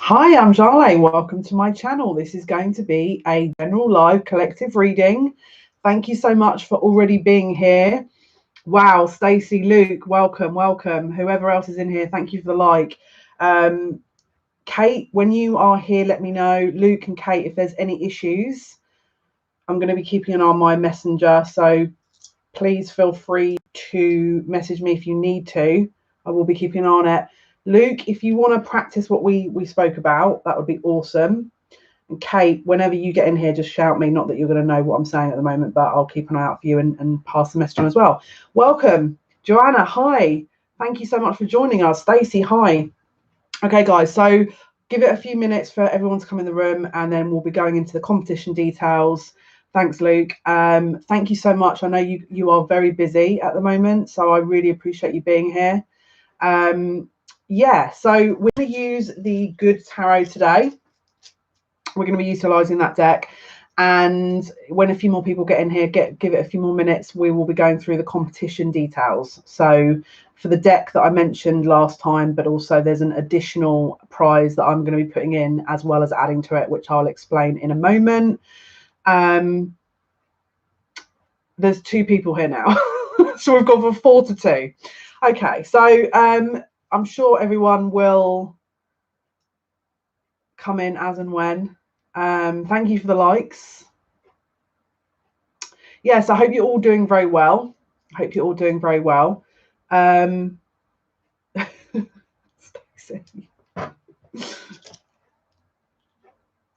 Hi, I'm Jale. Welcome to my channel. This is going to be a general live collective reading. Thank you so much for already being here. Wow, Stacey, Luke, welcome, welcome. Whoever else is in here, thank you for the like. Kate, when you are here, let me know. Luke and Kate, if there's any issues, I'm going to be keeping an eye on my messenger, so please feel free to message me if you need to. I will be keeping an eye on it. Luke, if you want to practice what we spoke about, that would be awesome. And Kate, whenever you get in here, just shout me. Not that you're going to know what I'm saying at the moment, but I'll keep an eye out for you and pass the message on as well. Welcome. Joanna, hi. Thank you so much for joining us. Stacey, hi. Okay, guys, so give it a few minutes for everyone to come in the room, and then we'll be going into the competition details. Thanks, Luke. Thank you so much. I know you are very busy at the moment, so I really appreciate you being here. Yeah, so we're going to use the Good Tarot today. We're going to be utilising that deck. And when a few more people get in here, give it a few more minutes, we will be going through the competition details. So for the deck that I mentioned last time, but also there's an additional prize that I'm going to be putting in as well as adding to it, which I'll explain in a moment. There's 2 people here now. So we've gone from 4 to 2. Okay, so I'm sure everyone will come in as and when. Thank you for the likes. Yes, I hope you're all doing very well.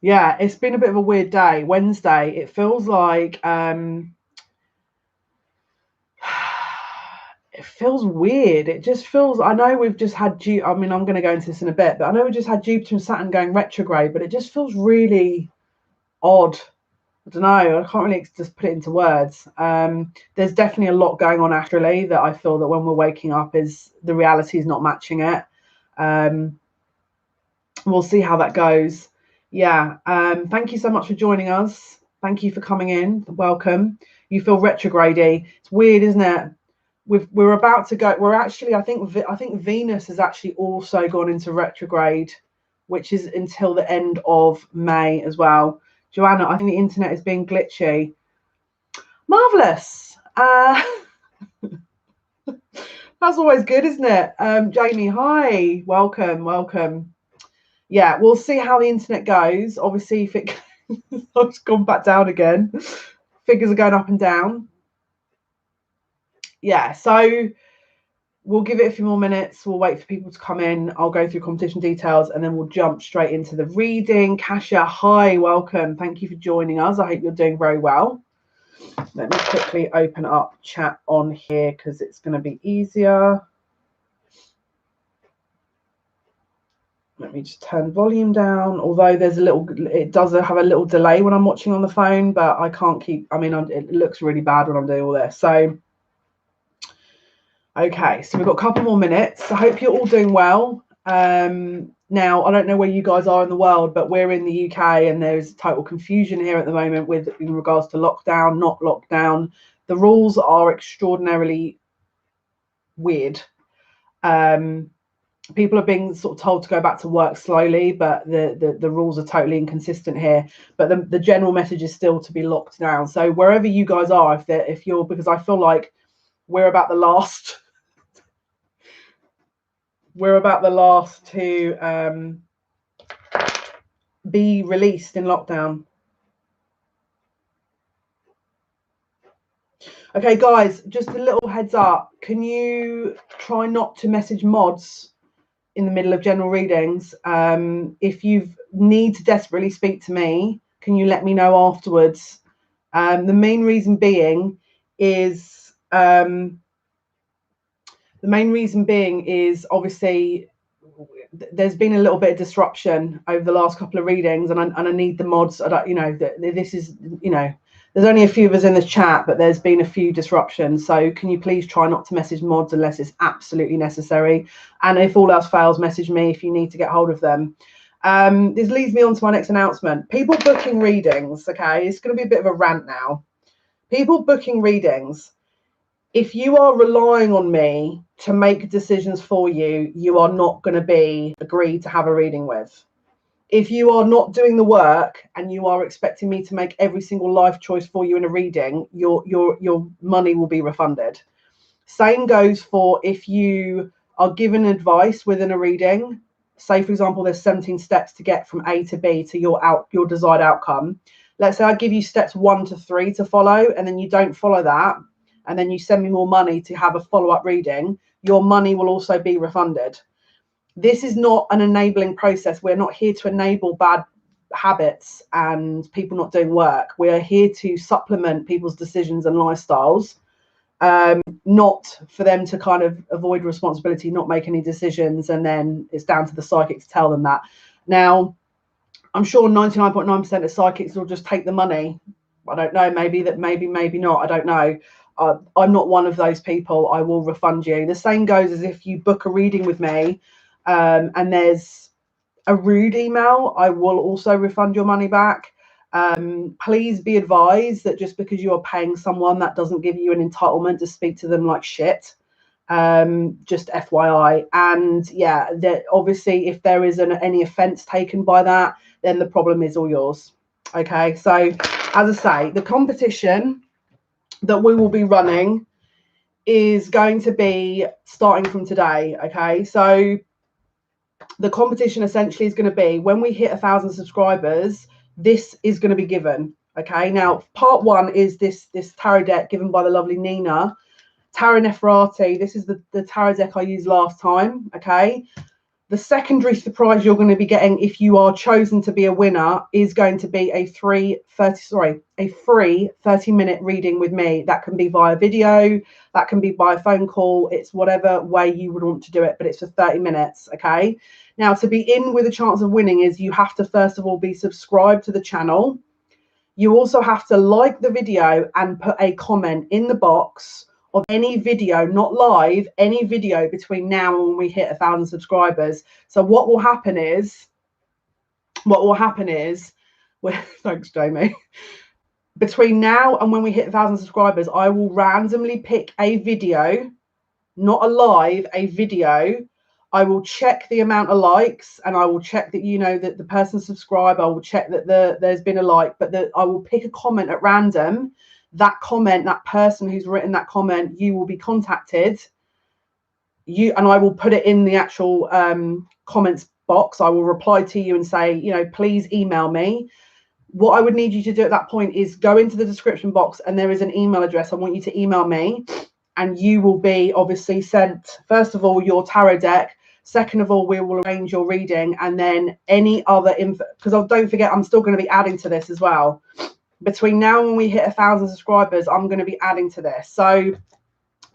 Yeah, it's been a bit of a weird day. Wednesday, it feels like it feels weird. It just feels, I know we've just had I'm going to go into this in a bit, but I know we just had Jupiter and Saturn going retrograde, but it just feels really odd. I don't know, I can't really just put it into words. There's definitely a lot going on astrally that I feel that when we're waking up is the reality is not matching it. We'll see how that goes. Yeah, thank you so much for joining us. Thank you for coming in. Welcome. You feel retrograde-y. It's weird, isn't it? We're about to go. We're actually, I think Venus has actually also gone into retrograde, which is until the end of May as well. Joanna, I think the internet is being glitchy. Marvelous. That's always good, isn't it? Jamie, hi. Welcome. Yeah, we'll see how the internet goes. Obviously, if it it's gone back down again. Figures are going up and down. Yeah, so we'll give it a few more minutes. We'll wait for people to come in. I'll go through competition details and then we'll jump straight into the reading. Kasia, hi, welcome. Thank you for joining us. I hope you're doing very well. Let me quickly open up chat on here because it's going to be easier. Let me just turn volume down, although there's it does have a little delay when I'm watching on the phone, but I can't keep, it looks really bad when I'm doing all this. So, okay, so we've got a couple more minutes. I hope you're all doing well. Now, I don't know where you guys are in the world, but we're in the UK and there's total confusion here at the moment in regards to lockdown, not lockdown. The rules are extraordinarily weird. People are being sort of told to go back to work slowly, but the rules are totally inconsistent here. But the general message is still to be locked down. So wherever you guys are, if you're, because I feel like we're about the last to be released in lockdown. Okay, guys, just a little heads up. Can you try not to message mods in the middle of general readings? If you need to desperately speak to me, can you let me know afterwards? The main reason being is obviously there's been a little bit of disruption over the last couple of readings, and I need the mods. I don't, this is, there's only a few of us in this chat, but there's been a few disruptions. So can you please try not to message mods unless it's absolutely necessary? And if all else fails, message me if you need to get hold of them. This leads me on to my next announcement. People booking readings, okay? It's going to be a bit of a rant now. People booking readings. If you are relying on me to make decisions for you, you are not going to be agreed to have a reading with. If you are not doing the work and you are expecting me to make every single life choice for you in a reading, your money will be refunded. Same goes for if you are given advice within a reading. Say, for example, there's 17 steps to get from A to B to your desired outcome. Let's say I give you steps 1 to 3 to follow, and then you don't follow that, and then you send me more money to have a follow-up reading, your money will also be refunded. This is not an enabling process. We're not here to enable bad habits and people not doing work. We are here to supplement people's decisions and lifestyles, not for them to kind of avoid responsibility, not make any decisions, and then it's down to the psychic to tell them that. Now, I'm sure 99.9% of psychics will just take the money. I don't know, maybe not, I don't know. I'm not one of those people. I will refund you. The same goes as if you book a reading with me, and there's a rude email, I will also refund your money back. Please be advised that just because you are paying someone, that doesn't give you an entitlement to speak to them like shit. Just FYI. And yeah, that obviously if there is any offense taken by that, then the problem is all yours. Okay, so as I say, the competition that we will be running is going to be starting from today. Okay, so the competition essentially is going to be when we hit 1,000 subscribers, this is going to be given. Okay, now part 1 is this tarot deck given by the lovely Nina, Tarot Neferati. This is the tarot deck I used last time. Okay, the secondary surprise you're going to be getting if you are chosen to be a winner is going to be a free 30-minute reading with me. That can be via video, that can be by phone call. It's whatever way you would want to do it, but it's for 30 minutes. Okay, now to be in with a chance of winning is you have to first of all be subscribed to the channel. You also have to like the video and put a comment in the box of any video, not live, any video between now and when we hit 1,000 subscribers. So what will happen is, thanks Jamie, between now and when we hit 1,000 subscribers, I will randomly pick a video, not a live, a video. I will check the amount of likes, and I will check that, you know, that the person subscribed. I will check that there's been a like, but I will pick a comment at random. That comment, that person who's written that comment, you will be contacted. And I will put it in the actual comments box. I will reply to you and say, you know, please email me. What I would need you to do at that point is go into the description box, and there is an email address. I want you to email me, and you will be obviously sent, first of all, your tarot deck. Second of all, we will arrange your reading, and then any other info, because don't forget, I'm still going to be adding to this as well. Between now and when we hit 1,000 subscribers, I'm going to be adding to this. So,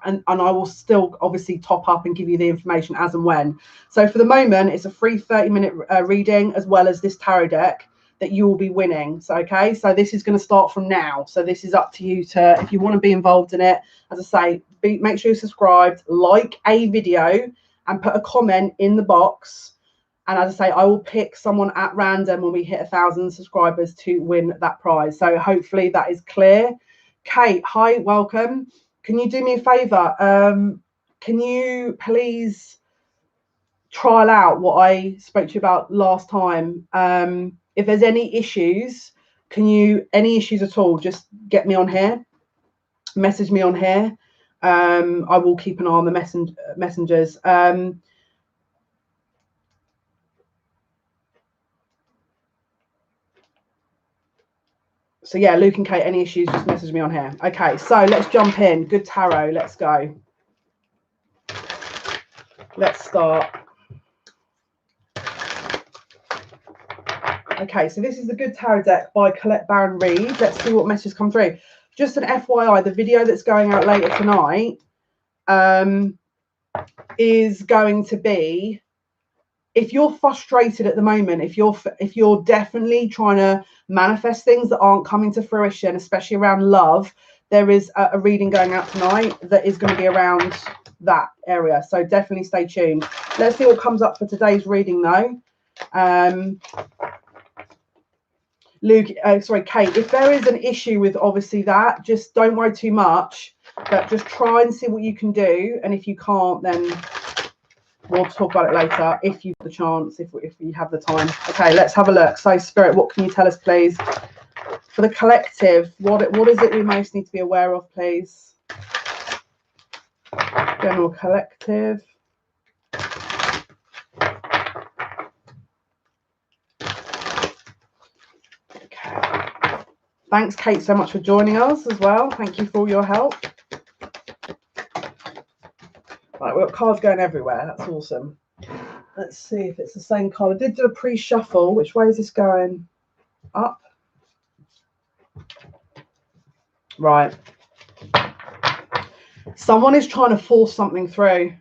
and I will still obviously top up and give you the information as and when. So for the moment, it's a free 30-minute reading, as well as this tarot deck that you will be winning. So, okay, so this is going to start from now. So this is up to you to, if you want to be involved in it, as I say, make sure you're subscribed, like a video, and put a comment in the box. And as I say, I will pick someone at random when we hit 1,000 subscribers to win that prize. So hopefully that is clear. Kate, hi, welcome. Can you do me a favor? Can you please trial out what I spoke to you about last time? If there's any issues, any issues at all, just get me on here, message me on here. I will keep an eye on the messengers. So yeah, Luke and Kate, any issues, just message me on here. Okay, so let's jump in. Good tarot, let's go. Let's start. Okay, so this is the Good Tarot deck by Colette Baron Reid. Let's see what messages come through. Just an FYI, the video that's going out later tonight is going to be, if you're frustrated at the moment, if you're definitely trying to manifest things that aren't coming to fruition, especially around love, there is a reading going out tonight that is going to be around that area. So definitely stay tuned. Let's see what comes up for today's reading though. Luke, sorry, Kate, if there is an issue with obviously that, just don't worry too much, but just try and see what you can do. And if you can't, then we'll talk about it later if you've got the chance, if you have the time. Okay, let's have a look. So Spirit, what can you tell us, please? For the collective, what is it we most need to be aware of, please? General collective. Okay. Thanks, Kate, so much for joining us as well. Thank you for all your help. Right, we've got cards going everywhere. That's awesome. Let's see if it's the same card. I did do a pre-shuffle. Which way is this going? Up. Right. Someone is trying to force something through.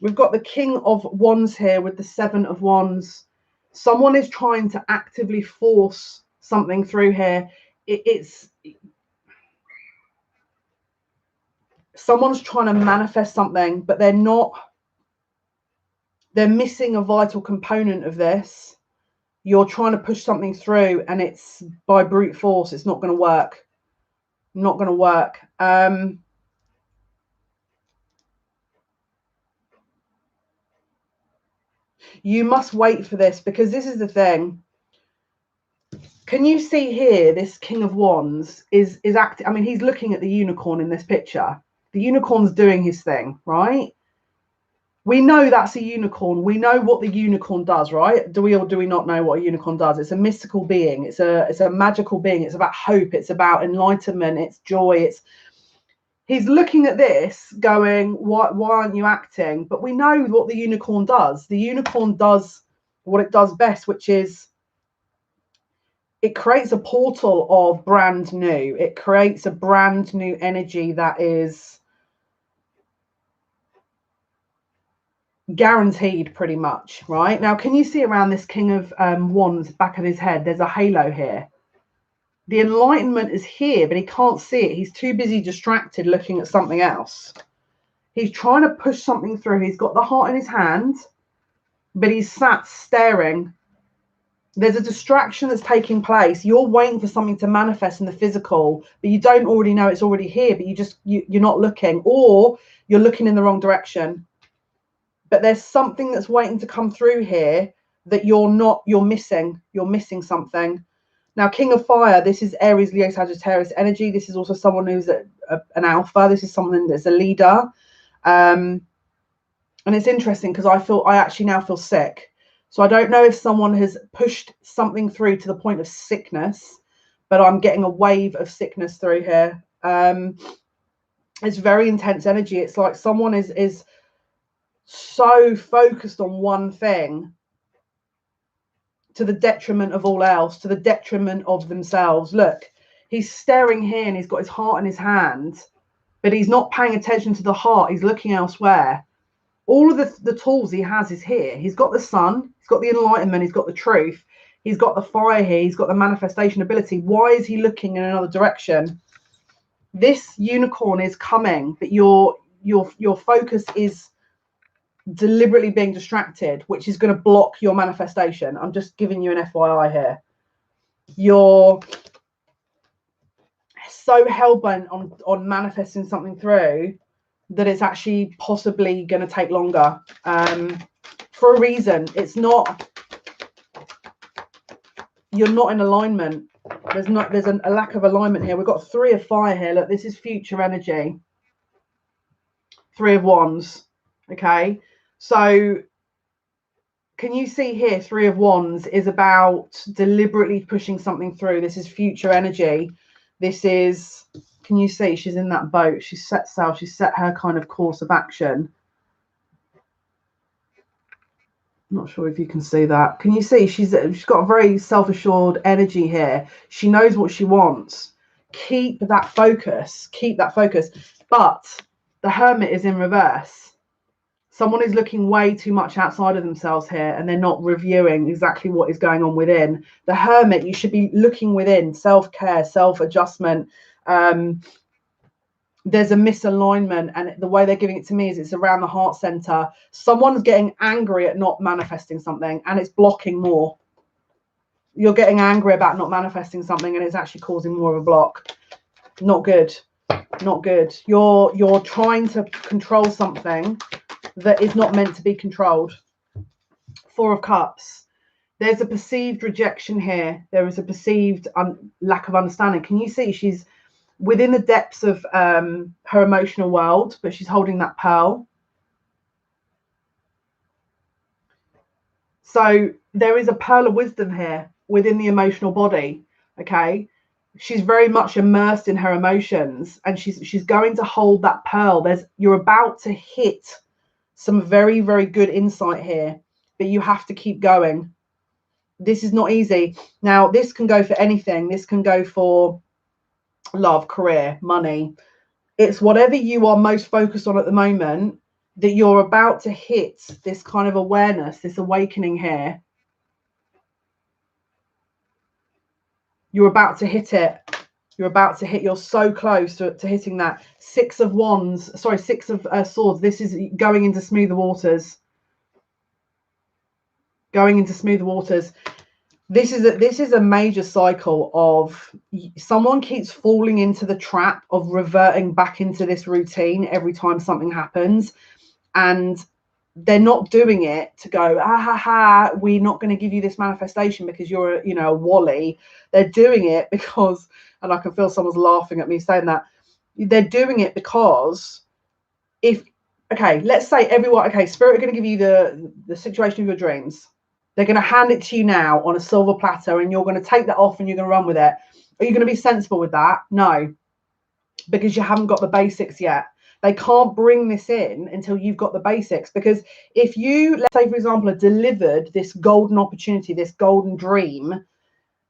We've got the King of Wands here with the Seven of Wands. Someone is trying to actively force something through here. It's someone's trying to manifest something, but they're not. They're missing a vital component of this. You're trying to push something through, and it's by brute force. It's not going to work. Not going to work. You must wait for this, because this is the thing. Can you see here, this King of Wands is acting? I mean, he's looking at the unicorn in this picture. The unicorn's doing his thing, right? We know that's a unicorn. We know what the unicorn does, right? Do we or do we not know what a unicorn does? It's a mystical being. It's a magical being. It's about hope. It's about enlightenment. It's joy. He's looking at this going, why aren't you acting? But we know what the unicorn does. The unicorn does what it does best, which is it creates a portal of brand new. It creates a brand new energy that is guaranteed, pretty much, right? Now, can you see around this King of Wands, back of his head, there's a halo here. The enlightenment is here, but he can't see it. He's too busy distracted looking at something else. He's trying to push something through. He's got the heart in his hand, but he's sat staring. There's a distraction that's taking place. You're waiting for something to manifest in the physical, but you don't already know it's already here, but you're not looking, or you're looking in the wrong direction. But there's something that's waiting to come through here that you're missing something. Now, King of Fire, this is Aries, Leo, Sagittarius energy. This is also someone who's an alpha. This is someone that's a leader. And it's interesting because I actually now feel sick. So I don't know if someone has pushed something through to the point of sickness, but I'm getting a wave of sickness through here. It's very intense energy. It's like someone is so focused on one thing to the detriment of all else, to the detriment of themselves. Look, he's staring here and he's got his heart in his hand, but he's not paying attention to the heart. He's looking elsewhere. All of the tools he has is here. He's got the sun, he's got the enlightenment, he's got the truth, he's got the fire here, he's got the manifestation ability. Why is he looking in another direction? This unicorn is coming, but your focus is deliberately being distracted, which is going to block your manifestation. I'm just giving you an FYI here. You're so hell-bent on manifesting something through that it's actually possibly going to take longer, for a reason. It's not, you're not in alignment. There's a lack of alignment here. We've got 3 of Fire here. Look, this is future energy. 3 of Wands. Okay, so can you see here, 3 of Wands is about deliberately pushing something through. This is future energy. This is, can you see she's in that boat? She's set sail. She's set her kind of course of action. I'm not sure if you can see that. Can you see she's got a very self-assured energy here. She knows what she wants. Keep that focus. Keep that focus. But the Hermit is in reverse. Someone is looking way too much outside of themselves here, and they're not reviewing exactly what is going on within. The Hermit, you should be looking within, self-care, self-adjustment. There's a misalignment, and the way they're giving it to me is it's around the heart center. Someone's getting angry at not manifesting something, and it's blocking more. You're getting angry about not manifesting something, and it's actually causing more of a block. Not good. Not good. You're trying to control something, that is not meant to be controlled. Four of Cups. There's a perceived rejection here. There is a perceived lack of understanding. Can you see she's within the depths of her emotional world, but she's holding that pearl. So there is a pearl of wisdom here within the emotional body. Okay, she's very much immersed in her emotions, and she's going to hold that pearl. You're about to hit some very, very good insight here, but you have to keep going. This is not easy. Now, this can go for anything. This can go for love, career, money. It's whatever you are most focused on at the moment that you're about to hit this kind of awareness, this awakening here. You're about to hit it. You're about to hit. You're so close to hitting that. Six of Swords. This is going into smoother waters. Going into smoother waters. This is a major cycle of someone keeps falling into the trap of reverting back into this routine every time something happens, and they're not doing it to go, we're not going to give you this manifestation because you're a wally. They're doing it because, and I can feel someone's laughing at me saying that, they're doing it because let's say Spirit are going to give you the situation of your dreams. They're going to hand it to you now on a silver platter, and you're going to take that off and you're going to run with it. Are you going to be sensible with that? No, because you haven't got the basics yet. They can't bring this in until you've got the basics. Because if you, let's say, for example, are delivered this golden opportunity, this golden dream,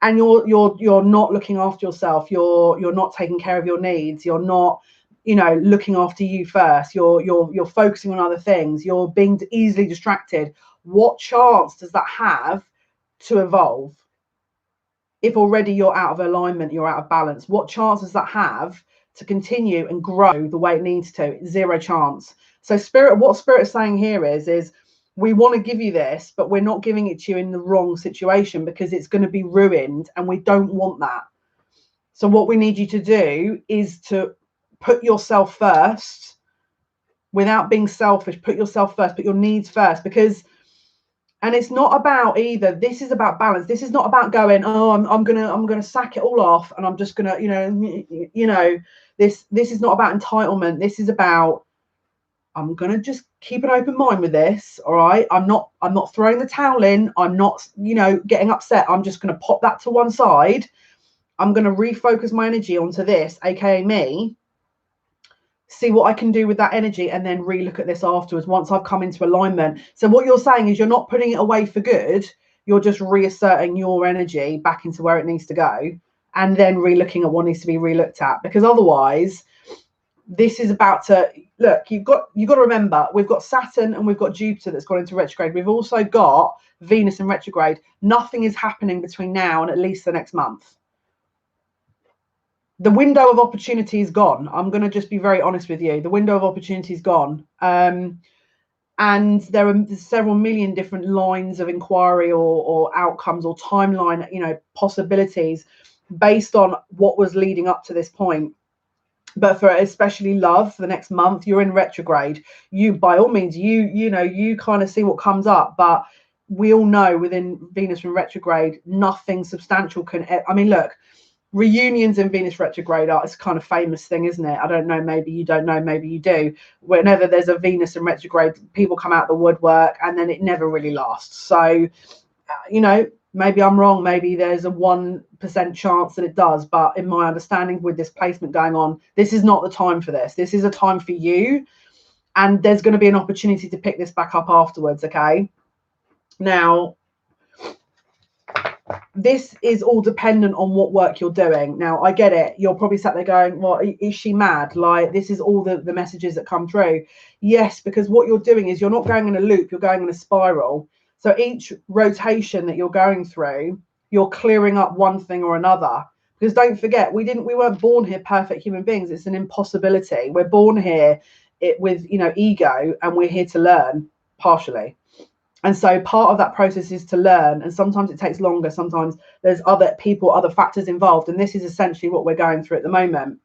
and you're not looking after yourself, you're not taking care of your needs, you're not, looking after you first, you're focusing on other things, you're being easily distracted. What chance does that have to evolve? If already you're out of alignment, you're out of balance, what chance does that have to continue and grow the way it needs to? Zero chance. So what Spirit is saying here is we want to give you this, but we're not giving it to you in the wrong situation, because it's going to be ruined, and we don't want that. So what we need you to do is to put yourself first without being selfish. Put yourself first, put your needs first, and it's not about either. This is about balance. This is not about going, I'm gonna sack it all off, and I'm just gonna, this is not about entitlement. This is about, I'm gonna just keep an open mind with this. All right. I'm not throwing the towel in. I'm not, getting upset. I'm just gonna pop that to one side. I'm gonna refocus my energy onto this, aka me. See what I can do with that energy, and then relook at this afterwards once I've come into alignment. So what you're saying is you're not putting it away for good. You're just reasserting your energy back into where it needs to go, and then relooking at what needs to be relooked at. Because otherwise, this is about to look. You've got to remember, we've got Saturn and we've got Jupiter that's gone into retrograde. We've also got Venus in retrograde. Nothing is happening between now and at least the next month. The window of opportunity is gone. I'm going to just be very honest with you. The window of opportunity is gone. And there are several million different lines of inquiry or outcomes or timeline, possibilities based on what was leading up to this point. But for especially love, for the next month, you're in retrograde. You, by all means, you kind of see what comes up. But we all know within Venus in retrograde, nothing substantial can. I mean, look. Reunions in Venus retrograde it's kind of famous thing, isn't it? I don't know, maybe you don't know, maybe you do. Whenever there's a Venus in retrograde, people come out the woodwork, and then it never really lasts. So maybe I'm wrong, maybe there's a 1% chance that it does, but in my understanding, with this placement going on, this is not the time for this. This is a time for you, and there's going to be an opportunity to pick this back up afterwards. Okay, now this is all dependent on what work you're doing. Now, I get it. You're probably sat there going, well, is she mad? Like, this is all the messages that come through. Yes, because what you're doing is you're not going in a loop, you're going in a spiral. So each rotation that you're going through, you're clearing up one thing or another. Because don't forget, we weren't born here perfect human beings. It's an impossibility. We're born here with, ego, and we're here to learn partially. And so part of that process is to learn, and sometimes it takes longer. Sometimes there's other people, other factors involved. And this is essentially what we're going through at the moment.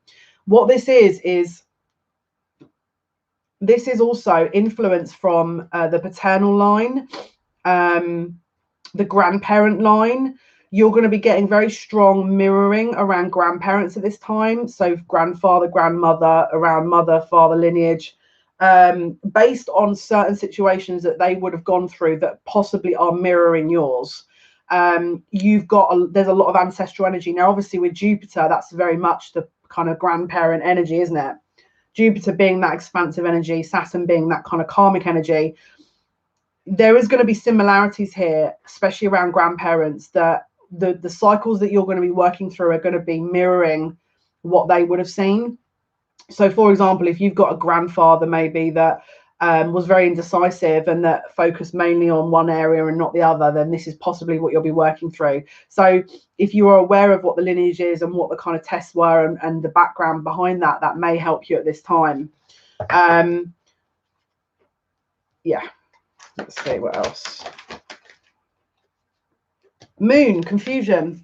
What this is this is also influence from the paternal line, the grandparent line. You're going to be getting very strong mirroring around grandparents at this time. So grandfather, grandmother, around mother, father lineage, based on certain situations that they would have gone through that possibly are mirroring yours. You've got there's a lot of ancestral energy. Now, obviously with Jupiter, that's very much the kind of grandparent energy, isn't it? Jupiter being that expansive energy, Saturn being that kind of karmic energy. There is going to be similarities here, especially around grandparents, that the cycles that you're going to be working through are going to be mirroring what they would have seen. So, for example, if you've got a grandfather maybe that was very indecisive and that focused mainly on one area and not the other, then this is possibly what you'll be working through. So if you are aware of what the lineage is and what the kind of tests were and the background behind that, that may help you at this time. Yeah, let's see what else. Moon, confusion.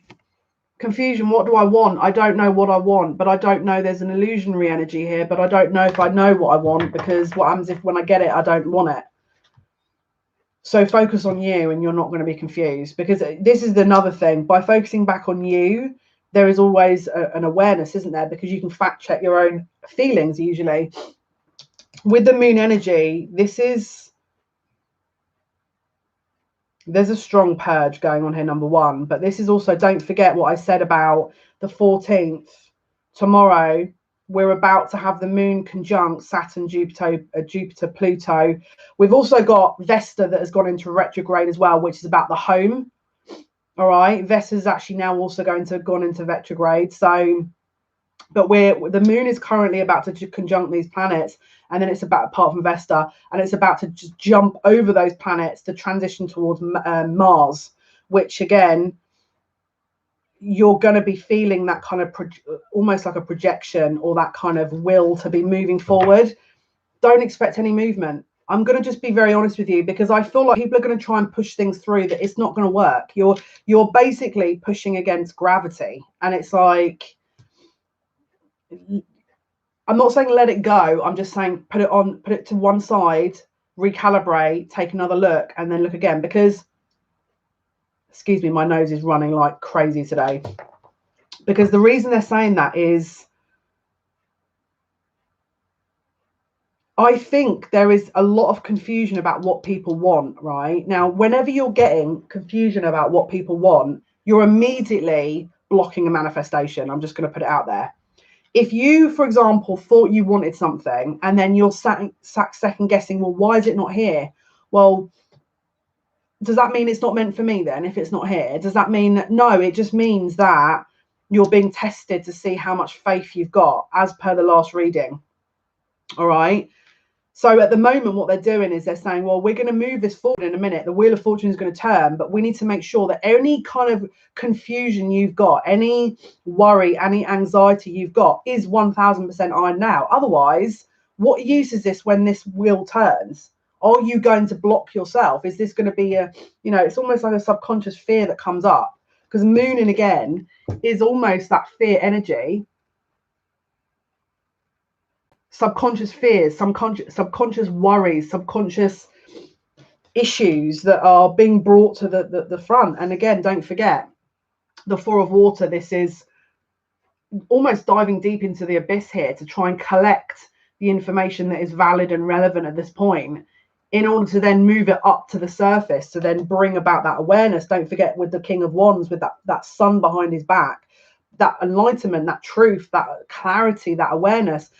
Confusion, what do I want? I don't know what I want, but I don't know. There's an illusionary energy here, but I don't know if I know what I want, because what happens if when I get it, I don't want it? So focus on you and you're not going to be confused, because this is another thing. By focusing back on you, there is always an awareness, isn't there? Because you can fact check your own feelings usually. With the moon energy, there's a strong purge going on here, number one. But this is also, don't forget what I said about the 14th. Tomorrow, we're about to have the moon conjunct Saturn, Jupiter, Pluto. We've also got Vesta that has gone into retrograde as well, which is about the home. All right. Vesta's actually now also gone into retrograde. So, but the moon is currently about to conjunct these planets, and then it's about, apart from Vesta, and it's about to just jump over those planets to transition towards Mars, which again, you're going to be feeling that kind of almost like a projection, or that kind of will to be moving forward. Don't expect any movement. I'm going to just be very honest with you, because I feel like people are going to try and push things through that it's not going to work. You're basically pushing against gravity, and it's like, I'm not saying let it go. I'm just saying put it to one side, recalibrate, take another look, and then look again. Because, excuse me, my nose is running like crazy today. Because the reason they're saying that is, I think there is a lot of confusion about what people want, right? Now, whenever you're getting confusion about what people want, you're immediately blocking a manifestation. I'm just going to put it out there. If you, for example, thought you wanted something and then you're sat second guessing, well, why is it not here? Well, does that mean it's not meant for me then if it's not here? Does that mean that? No, it just means that you're being tested to see how much faith you've got, as per the last reading. All right. So at the moment, what they're doing is they're saying, well, we're going to move this forward in a minute. The Wheel of Fortune is going to turn, but we need to make sure that any kind of confusion you've got, any worry, any anxiety you've got is 1000% ironed out. Otherwise, what use is this when this wheel turns? Are you going to block yourself? Is this going to be it's almost like a subconscious fear that comes up, because mooning again is almost that fear energy. Subconscious fears, subconscious worries, subconscious issues that are being brought to the front. And again, don't forget the Four of Water. This is almost diving deep into the abyss here to try and collect the information that is valid and relevant at this point, in order to then move it up to the surface, to then bring about that awareness. Don't forget, with the King of Wands, with that sun behind his back, that enlightenment, that truth, that clarity, that awareness.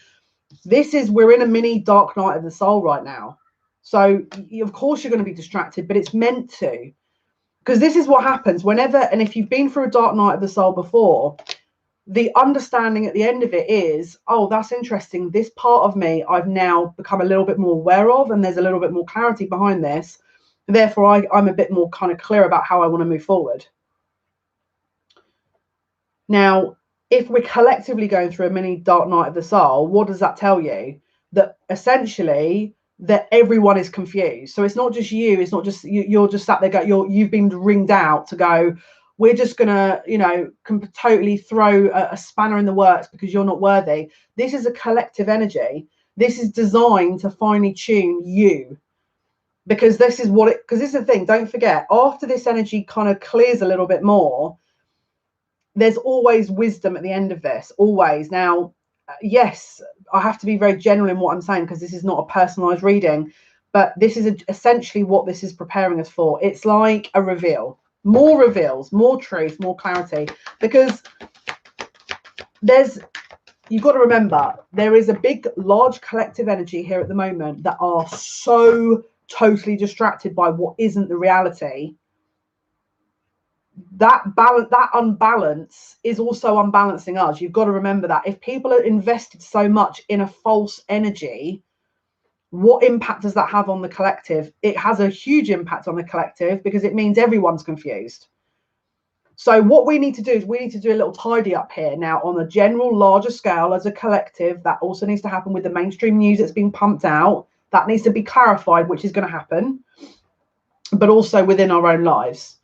We're in a mini dark night of the soul right now. So of course you're going to be distracted, but it's meant to, because this is what happens whenever, and if you've been through a dark night of the soul before, the understanding at the end of it is, oh, that's interesting. This part of me I've now become a little bit more aware of, and there's a little bit more clarity behind this. Therefore, I'm a bit more kind of clear about how I want to move forward. Now, if we're collectively going through a mini dark night of the soul, what does that tell you? That essentially that everyone is confused. So it's not just you. It's not just you're just sat there. You've been ringed out to go, we're just gonna, totally throw a spanner in the works because you're not worthy. This is a collective energy. This is designed to finely tune you, because this is what it, because this is the thing, don't forget, after this energy kind of clears a little bit more, there's always wisdom at the end of this, always. Now, yes, I have to be very general in what I'm saying, because this is not a personalized reading, but this is essentially what this is preparing us for. It's like a reveal, more reveals, more truth, more clarity, because you've got to remember, there is a big, large collective energy here at the moment that are so totally distracted by what isn't the reality. That unbalance is also unbalancing us. You've got to remember that. If people are invested so much in a false energy, what impact does that have on the collective? It has a huge impact on the collective, because it means everyone's confused. So what we need to do is we need to do a little tidy up here now on a general larger scale as a collective. That also needs to happen with the mainstream news that's being pumped out. That needs to be clarified, which is going to happen, but also within our own lives.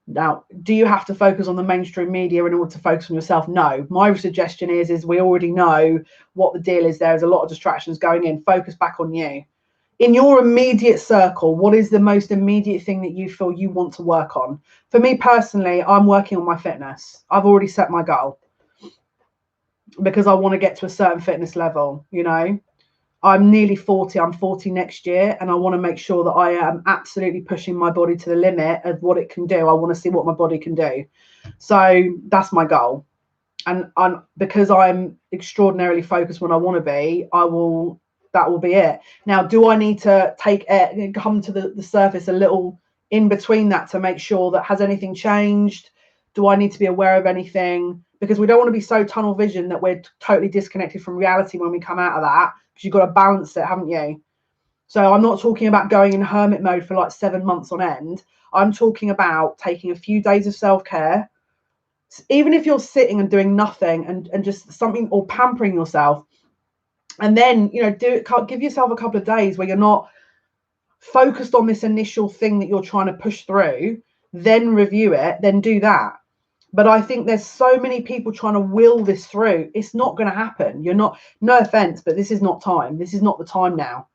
Now, do you have to focus on the mainstream media in order to focus on yourself? No. My suggestion is we already know what the deal is. There's a lot of distractions going in. Focus back on you. In your immediate circle, what is the most immediate thing that you feel you want to work on? For me personally, I'm working on my fitness. I've already set my goal, because I want to get to a certain fitness level. You know, I'm nearly 40. I'm 40 next year, and I want to make sure that I am absolutely pushing my body to the limit of what it can do. I want to see what my body can do. So that's my goal. And because I'm extraordinarily focused when I want to be, that will be it. Now, do I need to come to the surface a little in between that to make sure that has anything changed? Do I need to be aware of anything? Because we don't want to be so tunnel vision that we're totally disconnected from reality when we come out of that, because you've got to balance it, haven't you? So I'm not talking about going in hermit mode for like 7 months on end. I'm talking about taking a few days of self-care. Even if you're sitting and doing nothing and just something, or pampering yourself, and then, you know, give yourself a couple of days where you're not focused on this initial thing that you're trying to push through, then review it, then do that. But I think there's so many people trying to will this through. It's not going to happen. You're not, no offense, but this is not time. This is not the time now.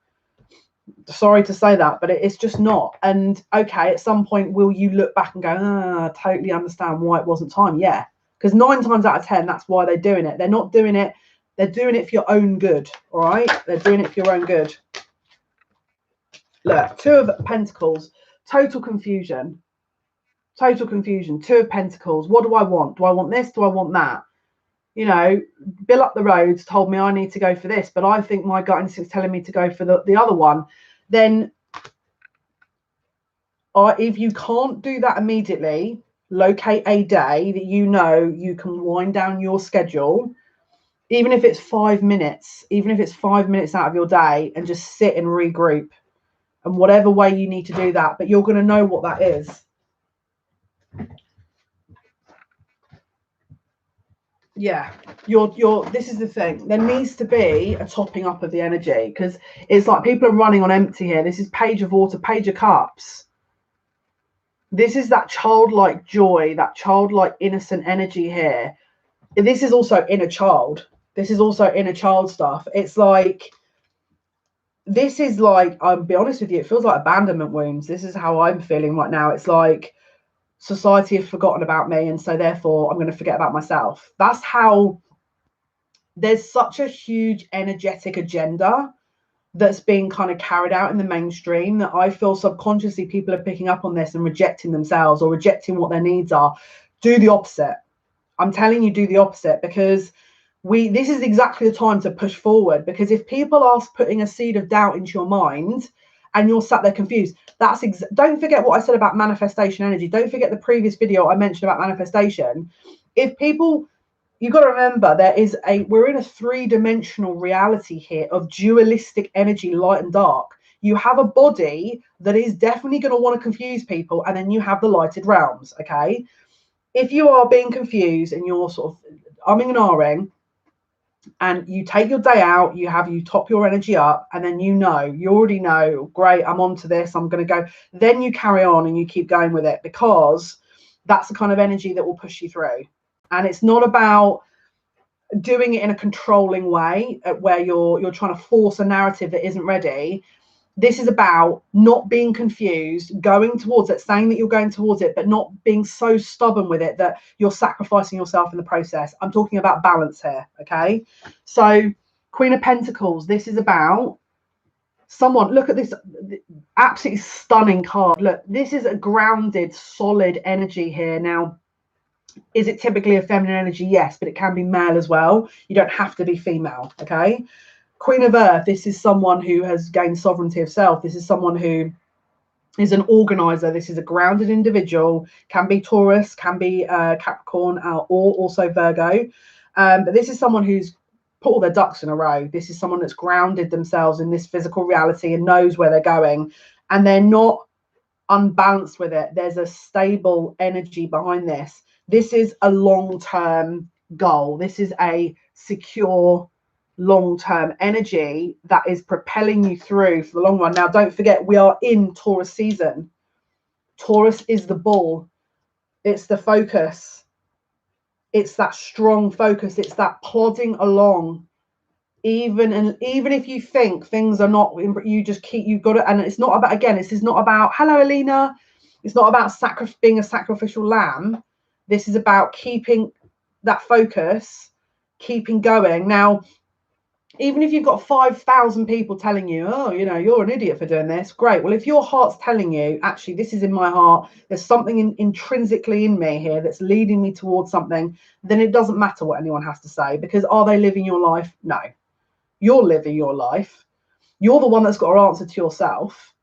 Sorry to say that, but it's just not. And okay, at some point, will you look back and go, I totally understand why it wasn't time? Yeah, because 9 times out of 10, that's why they're doing it. They're not doing it. They're doing it for your own good. All right. They're doing it for your own good. Look, 2 of Pentacles, total confusion. Total confusion. 2 of Pentacles. What do I want? Do I want this? Do I want that? You know, Bill up the roads told me I need to go for this, but I think my gut instinct is telling me to go for the other one. Then if you can't do that immediately, locate a day that you know you can wind down your schedule, even if it's 5 minutes, even if it's 5 minutes out of your day, and just sit and regroup, and whatever way you need to do that, but you're going to know what that is. Yeah, this is the thing. There needs to be a topping up of the energy, because it's like people are running on empty here. This is Page of Water, Page of Cups. This is that childlike joy, that childlike innocent energy here. This is also inner child. This is also inner child stuff. It's like, this is like, I'll be honest with you, it feels like abandonment wounds. This is how I'm feeling right now. It's like society have forgotten about me, and so therefore I'm going to forget about myself. That's how, there's such a huge energetic agenda that's being kind of carried out in the mainstream that I feel subconsciously people are picking up on this and rejecting themselves, or rejecting what their needs are. Do the opposite. I'm telling you, do the opposite, because this is exactly the time to push forward. Because if people are putting a seed of doubt into your mind and you're sat there confused, don't forget what I said about manifestation energy. Don't forget the previous video I mentioned about manifestation. If people, you've got to remember, we're in a 3-dimensional reality here of dualistic energy, light and dark. You have a body that is definitely going to want to confuse people, and then you have the lighted realms. Okay, if you are being confused and you're sort of umming and ahhing, and you take your day out, you top your energy up, and then you already know, great, I'm onto this, I'm going to go. Then you carry on and you keep going with it, because that's the kind of energy that will push you through. And it's not about doing it in a controlling way, where you're trying to force a narrative that isn't ready. This is about not being confused, going towards it, saying that you're going towards it, but not being so stubborn with it that you're sacrificing yourself in the process. I'm talking about balance here, okay? So Queen of Pentacles, this is about someone, look at this absolutely stunning card. Look, this is a grounded, solid energy here. Now, is it typically a feminine energy? Yes, but it can be male as well. You don't have to be female, okay? Queen of Earth, this is someone who has gained sovereignty of self. This is someone who is an organizer. This is a grounded individual, can be Taurus, can be Capricorn, or also Virgo. But this is someone who's put all their ducks in a row. This is someone that's grounded themselves in this physical reality and knows where they're going. And they're not unbalanced with it. There's a stable energy behind this. This is a long-term goal. This is a secure long-term energy that is propelling you through for the long run. Now, don't forget, we are in Taurus season. Taurus is the bull. It's the focus. It's that strong focus. It's that plodding along. Even if you think things are not, you just keep, you've got it. And it's not about, again, this is not about, hello, Alina. It's not about being a sacrificial lamb. This is about keeping that focus, keeping going. Now, even if you've got 5,000 people telling you, oh, you know, you're an idiot for doing this, great. Well, if your heart's telling you, actually, this is in my heart, there's something intrinsically in me here that's leading me towards something, then it doesn't matter what anyone has to say, because are they living your life? No. You're living your life. You're the one that's got to answer to yourself.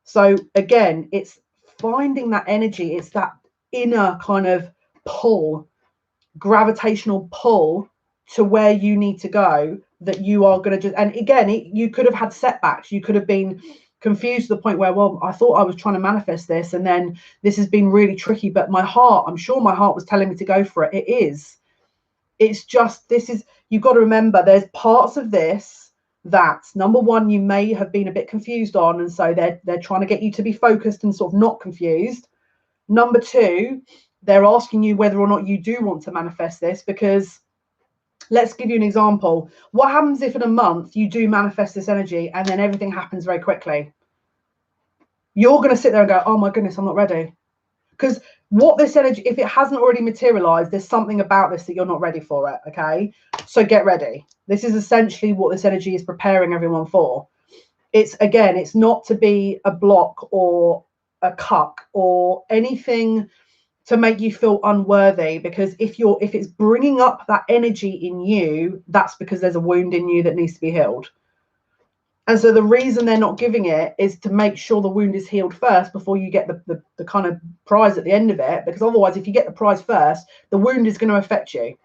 So again, it's finding that energy. It's that inner kind of pull, gravitational pull to where you need to go, that you are going to just, and again, you could have had setbacks. You could have been confused to the point where, well, I thought I was trying to manifest this, and then this has been really tricky, but my heart, I'm sure my heart was telling me to go for it. It is. It's just, this is, you've got to remember, there's parts of this that, number one, you may have been a bit confused on, and so they're trying to get you to be focused and sort of not confused. Number two, they're asking you whether or not you do want to manifest this, because let's give you an example. What happens if in a month you do manifest this energy and then everything happens very quickly? You're going to sit there and go, oh my goodness, I'm not ready. Because what this energy, if it hasn't already materialized, there's something about this that you're not ready for it, okay? So get ready. This is essentially what this energy is preparing everyone for. It's, again, it's not to be a block or a cuck or anything to make you feel unworthy, because if it's bringing up that energy in you, that's because there's a wound in you that needs to be healed. And so the reason they're not giving it is to make sure the wound is healed first before you get the kind of prize at the end of it, because otherwise, if you get the prize first, the wound is going to affect you.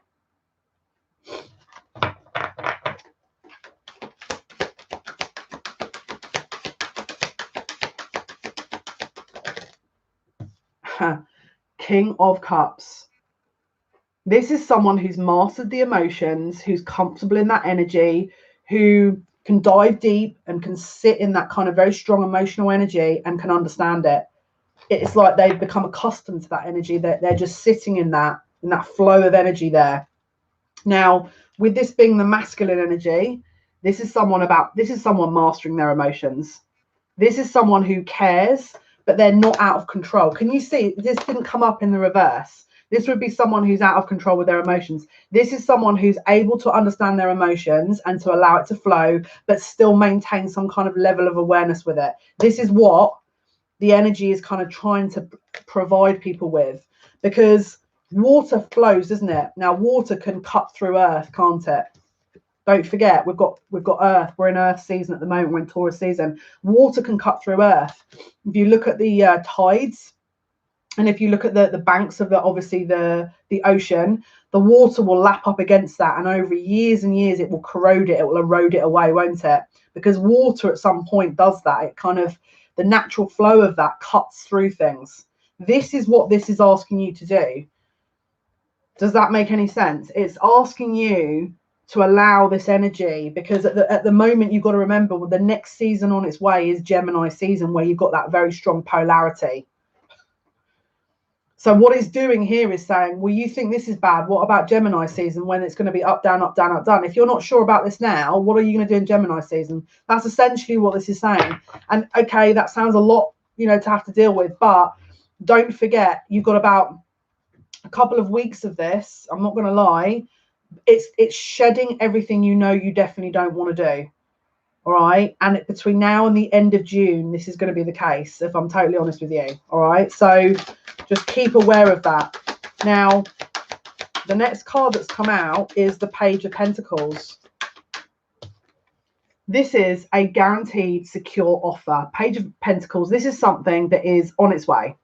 King of Cups. This is someone who's mastered the emotions, who's comfortable in that energy, who can dive deep and can sit in that kind of very strong emotional energy and can understand it. It's like they've become accustomed to that energy, that they're just sitting in that flow of energy there. Now, with this being the masculine energy, this is someone mastering their emotions. This is someone who cares, but they're not out of control. Can you see this didn't come up in the reverse? This would be someone who's out of control with their emotions. This is someone who's able to understand their emotions and to allow it to flow, but still maintain some kind of level of awareness with it. This is what the energy is kind of trying to provide people with, because water flows, doesn't it? Now, water can cut through earth, can't it? Don't forget, we've got earth. We're in earth season at the moment. We're in Taurus season. Water can cut through earth. If you look at the tides, and if you look at the banks of obviously the ocean, the water will lap up against that, and over years and years it will corrode it, it will erode it away, won't it? Because water at some point does that. It kind of, the natural flow of that cuts through things. This is what this is asking you to do. Does that make any sense? It's asking you to allow this energy, because at the moment you've got to remember, well, the next season on its way is Gemini season, where you've got that very strong polarity. So what it's doing here is saying, well, you think this is bad. What about Gemini season when it's going to be up, down, up, down, up, down? If you're not sure about this now, what are you going to do in Gemini season? That's essentially what this is saying. And okay, that sounds a lot, you know, to have to deal with, but don't forget, you've got about a couple of weeks of this. I'm not going to lie. It's shedding everything you know you definitely don't want to do. All right. And between now and the end of June, this is going to be the case, if I'm totally honest with you. All right. So just keep aware of that. Now, the next card that's come out is the Page of Pentacles. This is a guaranteed secure offer. Page of Pentacles. This is something that is on its way.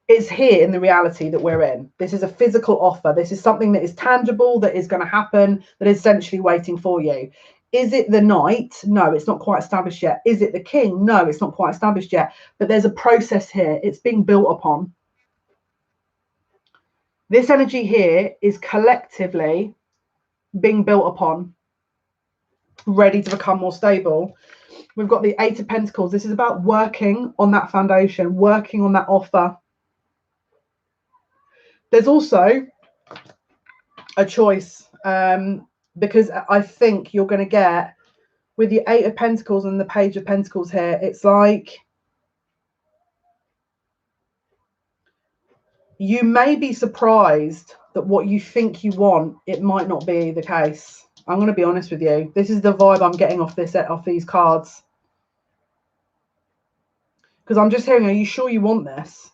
It's here in the reality that we're in. This is a physical offer. This is something that is tangible, that is going to happen, that is essentially waiting for you. Is it the Knight? No, it's not quite established yet. Is it the King? No, it's not quite established yet. But there's a process here. It's being built upon. This energy here is collectively being built upon, ready to become more stable. We've got the Eight of Pentacles. This is about working on that foundation, working on that offer. There's also a choice, because I think you're going to get, with the Eight of Pentacles and the Page of Pentacles here, it's like you may be surprised that what you think you want, it might not be the case. I'm going to be honest with you. This is the vibe I'm getting off these cards. Because I'm just hearing, are you sure you want this?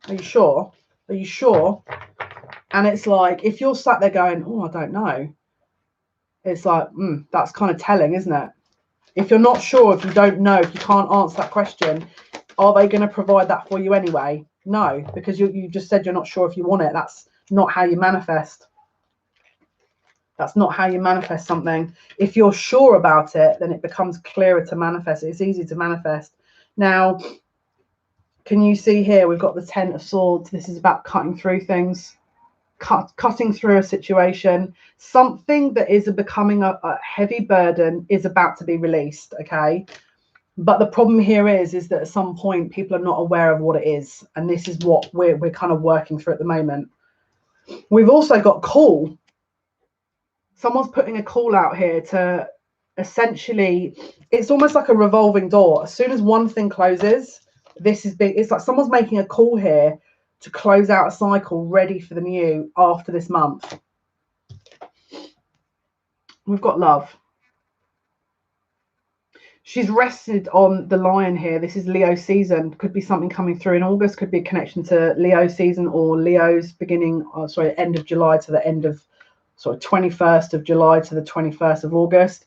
Are you sure? Are you sure? And it's like, if you're sat there going, oh, I don't know. It's like, that's kind of telling, isn't it? If you're not sure, if you don't know, if you can't answer that question, are they going to provide that for you anyway? No, because you just said you're not sure if you want it. That's not how you manifest. That's not how you manifest something. If you're sure about it, then it becomes clearer to manifest. It's easy to manifest. Now, can you see here, we've got the Ten of Swords. This is about cutting through things, cutting through a situation. Something that is becoming a heavy burden is about to be released, okay? But the problem here is that at some point people are not aware of what it is. And this is what we're kind of working through at the moment. We've also got call. Someone's putting a call out here to essentially, it's almost like a revolving door. As soon as one thing closes, this is big. It's like someone's making a call here to close out a cycle ready for the new after this month. We've got love. She's rested on the Lion here. This is Leo season. Could be something coming through in August. Could be a connection to Leo season or Leo's beginning, end of July to the end of, 21st of July to the 21st of August.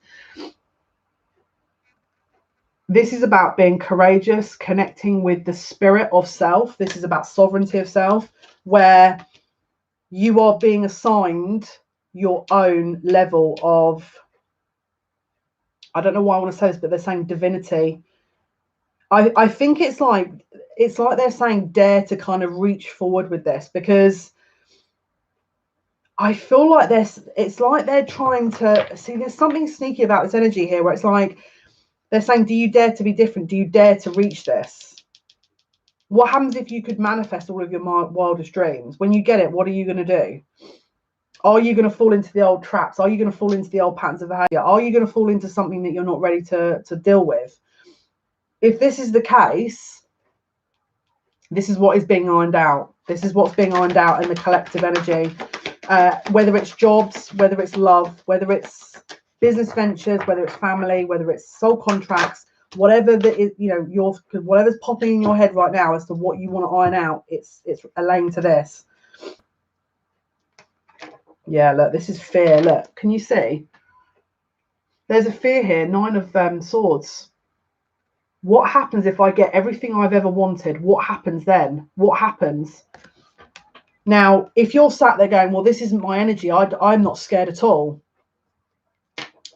This is about being courageous, connecting with the spirit of self. This is about sovereignty of self, where you are being assigned your own level of, I don't know why I want to say this, but they're saying divinity. I think it's like they're saying dare to kind of reach forward with this, because I feel like it's like they're trying to see, there's something sneaky about this energy here where it's like they're saying, do you dare to be different? Do you dare to reach this? What happens if you could manifest all of your wildest dreams? When you get it, what are you going to do? Are you going to fall into the old traps? Are you going to fall into the old patterns of behavior? Are you going to fall into something that you're not ready to deal with? If this is the case, this is what is being ironed out. This is what's being ironed out in the collective energy. Whether it's jobs, whether it's love, whether it's business ventures, whether it's family, whether it's soul contracts, whatever that is, whatever's popping in your head right now as to what you want to iron out, it's allaying to this. Yeah, look, this is fear. Look, can you see? There's a fear here. Nine of Swords. What happens if I get everything I've ever wanted? What happens then? What happens? Now, if you're sat there going, well, this isn't my energy, I'm not scared at all,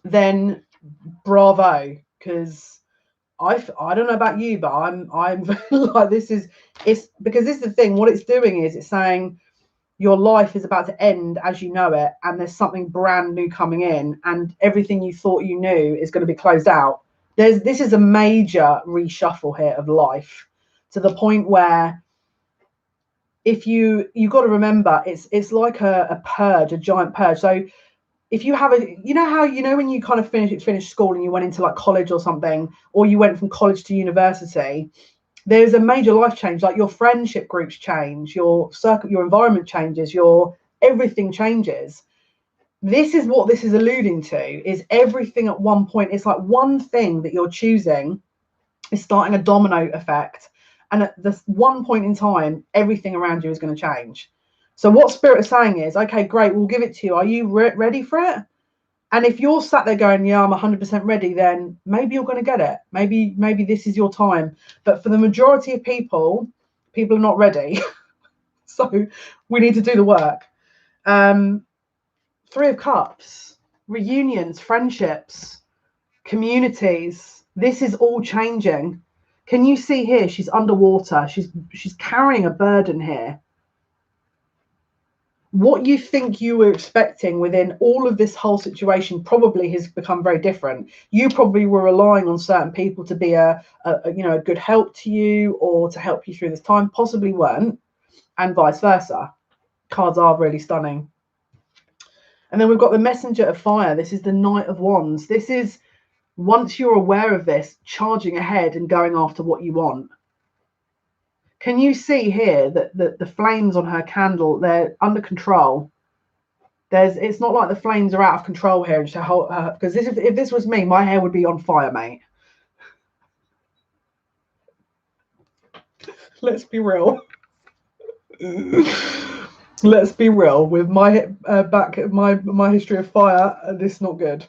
then bravo, because I don't know about you, but I'm like, it's because this is the thing. What it's doing is it's saying your life is about to end as you know it, and there's something brand new coming in, and everything you thought you knew is going to be closed out. This is a major reshuffle here of life, to the point where you've got to remember, it's like a purge, a giant purge. So if you have how when you kind of finished school and you went into like college or something, or you went from college to university, there's a major life change. Like your friendship groups change, your circle, your environment changes, your everything changes. This is what this is alluding to, is everything at one point. It's like one thing that you're choosing is starting a domino effect, and at this one point in time, everything around you is going to change. So what Spirit is saying is, okay, great, we'll give it to you. Are you ready for it? And if you're sat there going, yeah, I'm 100% ready, then maybe you're going to get it. Maybe this is your time. But for the majority of people are not ready. So we need to do the work. 3 of Cups, reunions, friendships, communities. This is all changing. Can you see here? She's underwater. She's carrying a burden here. What you think you were expecting within all of this whole situation probably has become very different. You probably were relying on certain people to be a good help to you, or to help you through this time, possibly weren't, and vice versa. Cards are really stunning. And then we've got the Messenger of Fire. This is the Knight of Wands. This is, once you're aware of this, charging ahead and going after what you want. Can you see here that the flames on her candle, they're under control? It's not like the flames are out of control here. Because if this was me, my hair would be on fire, mate. Let's be real. Let's be real. With my my history of fire, this is not good.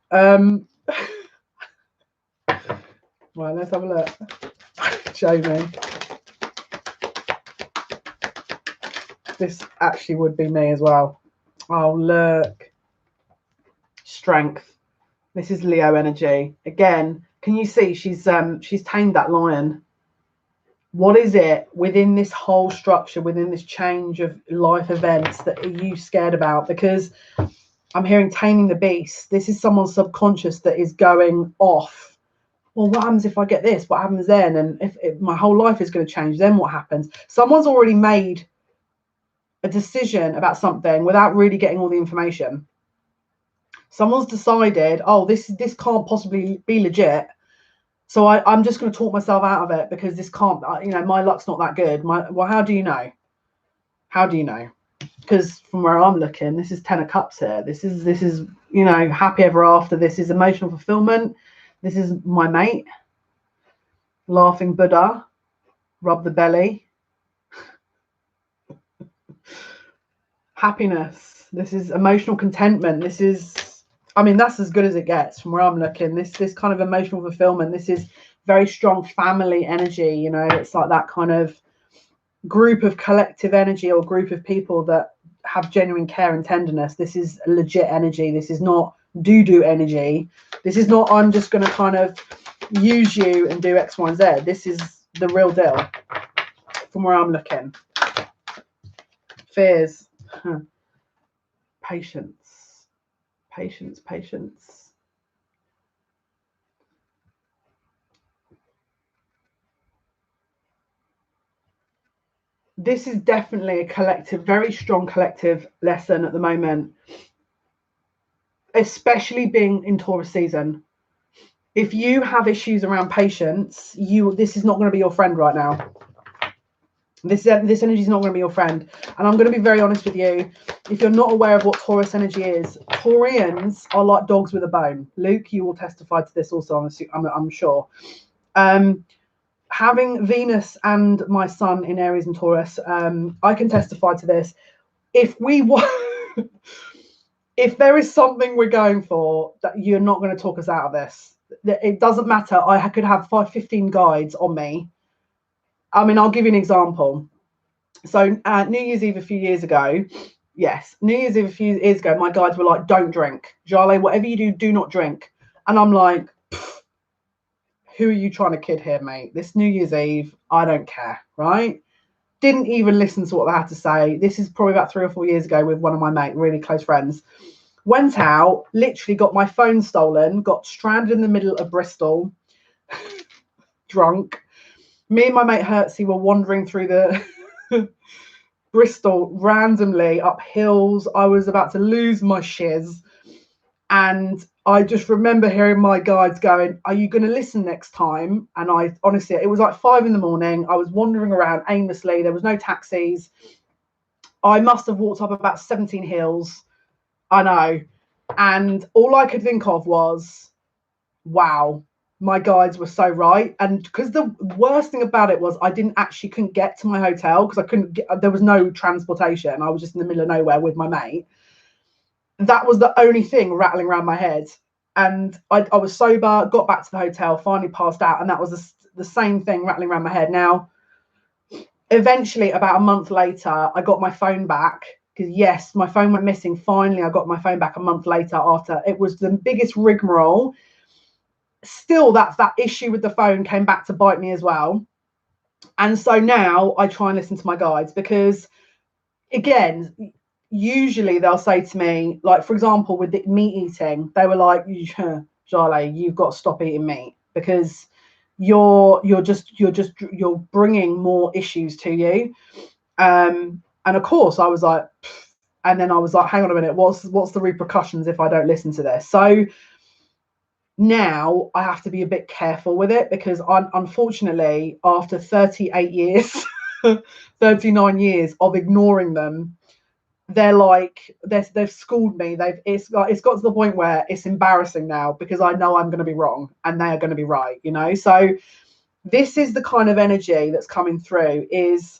Right, let's have a look. Jamie. This actually would be me as well. Oh, look. Strength. This is Leo energy. Again, can you see she's tamed that lion? What is it within this whole structure, within this change of life events, that are you scared about? Because I'm hearing taming the beast. This is someone's subconscious that is going off. Well, what happens if I get this? What happens then? And if my whole life is going to change, then what happens? Someone's already made a decision about something without really getting all the information. Someone's decided, oh, this can't possibly be legit, so I'm just going to talk myself out of it, because this can't, my luck's not that good. Well, how do you know? How do you know? Because from where I'm looking, this is 10 of Cups here. This is happy ever after. This is emotional fulfillment. This is my mate. Laughing Buddha. Rub the belly. Happiness. This is emotional contentment. This is, that's as good as it gets from where I'm looking. This kind of emotional fulfillment. This is very strong family energy. It's like that kind of group of collective energy, or group of people that have genuine care and tenderness. This is legit energy. This is not doo-doo energy. This is not, I'm just going to kind of use you and do X, Y, and Z. This is the real deal from where I'm looking. Fears. Patience. This is definitely a collective, very strong collective lesson at the moment, especially being in Taurus season. If you have issues around patience, this is not going to be your friend right now. This energy is not going to be your friend. And I'm going to be very honest with you. If you're not aware of what Taurus energy is, Taurians are like dogs with a bone. Luke, you will testify to this also, I'm sure. Having Venus and my sun in Aries and Taurus, I can testify to this. If there is something we're going for, that you're not going to talk us out of this. It doesn't matter. I could have 15 guides on me. I'll give you an example. So New Year's Eve a few years ago, my guides were like, don't drink. Jale, whatever you do, do not drink. And I'm like, who are you trying to kid here, mate? This New Year's Eve, I don't care, right? Didn't even listen to what they had to say. This is probably about 3 or 4 years ago with one of my mate, really close friends. Went out, literally got my phone stolen, got stranded in the middle of Bristol, drunk. Me and my mate Hertzie were wandering through the Bristol, randomly up hills. I was about to lose my shiz. And I just remember hearing my guides going, "Are you going to listen next time?" And I honestly, it was like 5 in the morning. I was wandering around aimlessly. There was no taxis. I must have walked up about 17 hills. I know. And all I could think of was, wow, my guides were so right. And because the worst thing about it was I couldn't get to my hotel because there was no transportation. I was just in the middle of nowhere with my mate. That was the only thing rattling around my head. And I was sober, got back to the hotel, finally passed out. And that was the same thing rattling around my head. Now, eventually, about a month later, I got my phone back. Because yes, my phone went missing. Finally, I got my phone back a month later after it was the biggest rigmarole. Still, that issue with the phone came back to bite me as well. And so now I try and listen to my guides because, again, usually they'll say to me, like, for example, with the meat eating, they were like, Jale, you've got to stop eating meat because you're bringing more issues to you. And of course I was like, and then I was like, hang on a minute, what's the repercussions if I don't listen to this? So now I have to be a bit careful with it because unfortunately, after 38 years, 39 years of ignoring them, they're like, they've schooled me. It's got to the point where it's embarrassing now because I know I'm going to be wrong and they are going to be right, you know? So this is the kind of energy that's coming through is,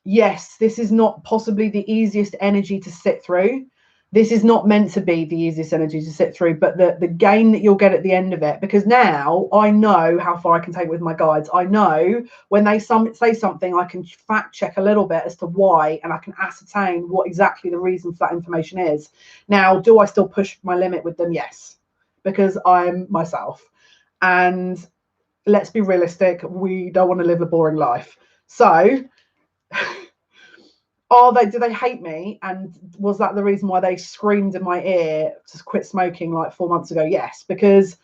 yes, this is not possibly the easiest energy to sit through. This is not meant to be the easiest energy to sit through, but the gain that you'll get at the end of it, because now I know how far I can take it with my guides. I know when they say something, I can fact check a little bit as to why, and I can ascertain what exactly the reason for that information is. Now, do I still push my limit with them? Yes, because I'm myself. And let's be realistic, we don't want to live a boring life. So do they hate me? And was that the reason why they screamed in my ear to quit smoking like 4 months ago? Yes, because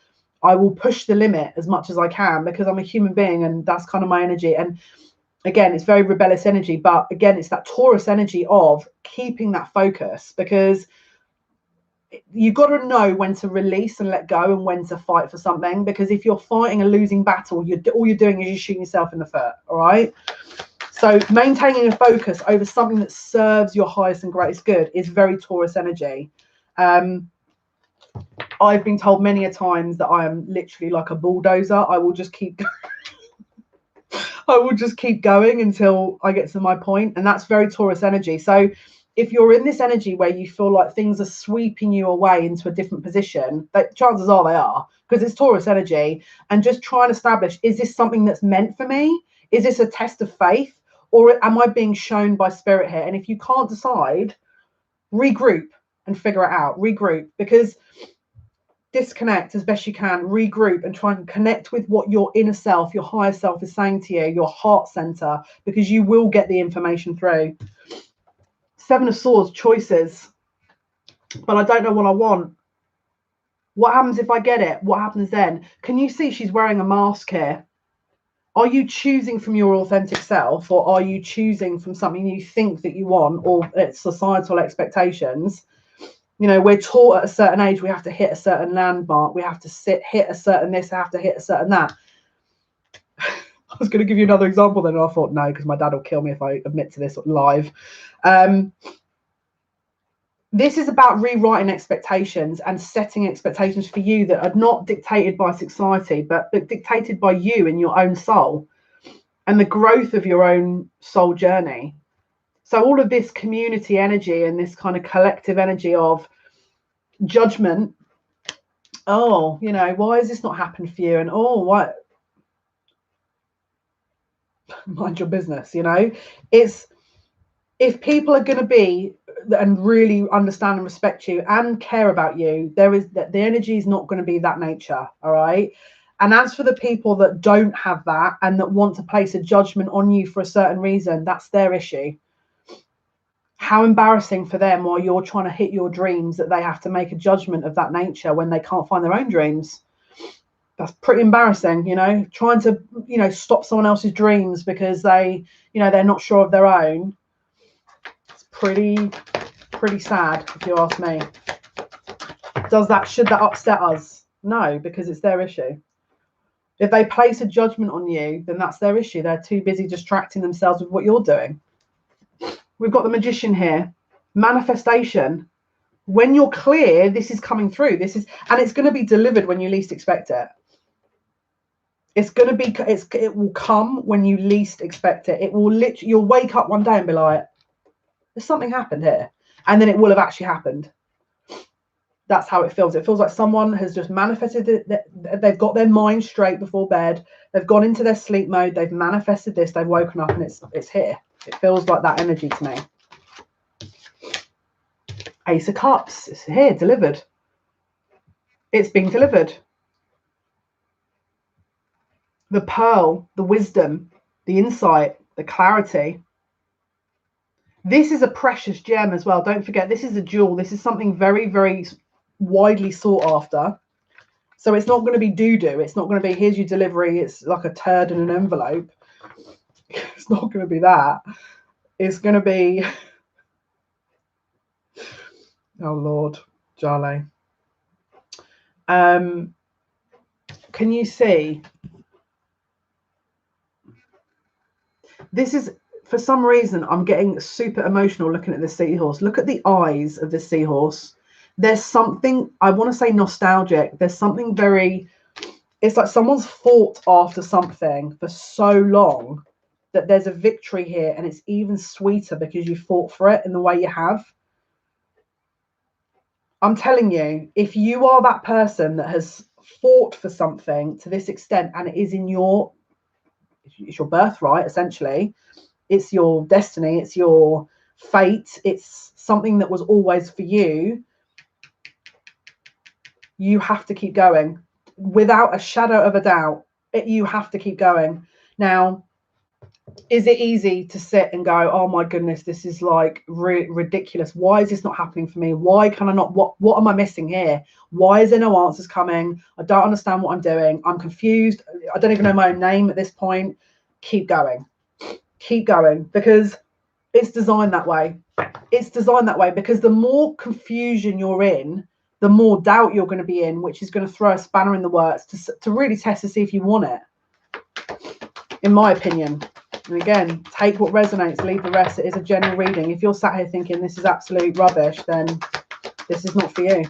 I will push the limit as much as I can because I'm a human being and that's kind of my energy. And again, it's very rebellious energy, but again, it's that Taurus energy of keeping that focus because you've got to know when to release and let go and when to fight for something, because if you're fighting a losing battle, all you're doing is you're shooting yourself in the foot. All right. So maintaining a focus over something that serves your highest and greatest good is very Taurus energy. I've been told many a times that I am literally like a bulldozer. I will just keep going until I get to my point, and that's very Taurus energy. So if you're in this energy where you feel like things are sweeping you away into a different position, that chances are they are, because it's Taurus energy, and just try and establish, is this something that's meant for me? Is this a test of faith? Or am I being shown by spirit here? And if you can't decide, regroup and figure it out. Regroup, because disconnect as best you can, regroup and try and connect with what your inner self, your higher self is saying to you, your heart center, because you will get the information through. 7 of Swords, choices. But I don't know what I want. What happens if I get it? What happens then? Can you see she's wearing a mask here? Are you choosing from your authentic self, or are you choosing from something you think that you want, or it's societal expectations? You know, we're taught at a certain age we have to hit a certain landmark, we have to hit a certain this, I have to hit a certain that. I was going to give you another example then, and I thought no, because my dad will kill me if I admit to this live. This is about rewriting expectations and setting expectations for you that are not dictated by society, but dictated by you and your own soul and the growth of your own soul journey. So all of this community energy and this kind of collective energy of judgment. Oh, you know, why has this not happened for you? And oh, what? Mind your business, you know. It's, if people are going to be and really understand and respect you and care about you, the energy is not going to be that nature. All right. And as for the people that don't have that and that want to place a judgment on you for a certain reason, that's their issue. How embarrassing for them while you're trying to hit your dreams that they have to make a judgment of that nature when they can't find their own dreams. That's pretty embarrassing, you know, trying to, you know, stop someone else's dreams because they, you know, they're not sure of their own. It's pretty sad, if you ask me. Should that upset us? No, because it's their issue. If they place a judgment on you, then that's their issue. They're too busy distracting themselves with what you're doing. We've got the Magician here. Manifestation. When you're clear, this is coming through. And it's going to be delivered when you least expect it. It will come when you least expect it. It will literally, you'll wake up one day and be like, there's something happened here. And then it will have actually happened. That's how it feels. It feels like someone has just manifested it. They've got their mind straight before bed. They've gone into their sleep mode. They've manifested this. They've woken up and it's here. It feels like that energy to me. Ace of Cups. It's here, delivered. It's being delivered. The pearl, the wisdom, the insight, the clarity. This is a precious gem as well. Don't forget, this is a jewel. This is something very, very widely sought after. So it's not going to be doo-doo. It's not going to be, here's your delivery. It's like a turd in an envelope. It's not going to be that. It's going to be, oh Lord, Jale. Can you see? This is, for some reason, I'm getting super emotional looking at the seahorse. Look at the eyes of the seahorse. There's something, I want to say nostalgic. There's something very, it's like someone's fought after something for so long that there's a victory here, and it's even sweeter because you fought for it in the way you have. I'm telling you, if you are that person that has fought for something to this extent, and it is in your, it's your birthright, essentially, it's your destiny, it's your fate, it's something that was always for you, you have to keep going without a shadow of a doubt. You have to keep going. Now, is it easy to sit and go, oh my goodness, this is like ridiculous. Why is this not happening for me? Why can I not? What am I missing here? Why is there no answers coming? I don't understand what I'm doing. I'm confused. I don't even know my own name at this point. Keep going. Keep going, because it's designed that way. It's designed that way because the more confusion you're in, the more doubt you're going to be in, which is going to throw a spanner in the works to really test to see if you want it, in my opinion. And again, take what resonates, leave the rest. It is a general reading. If you're sat here thinking this is absolute rubbish, then this is not for you.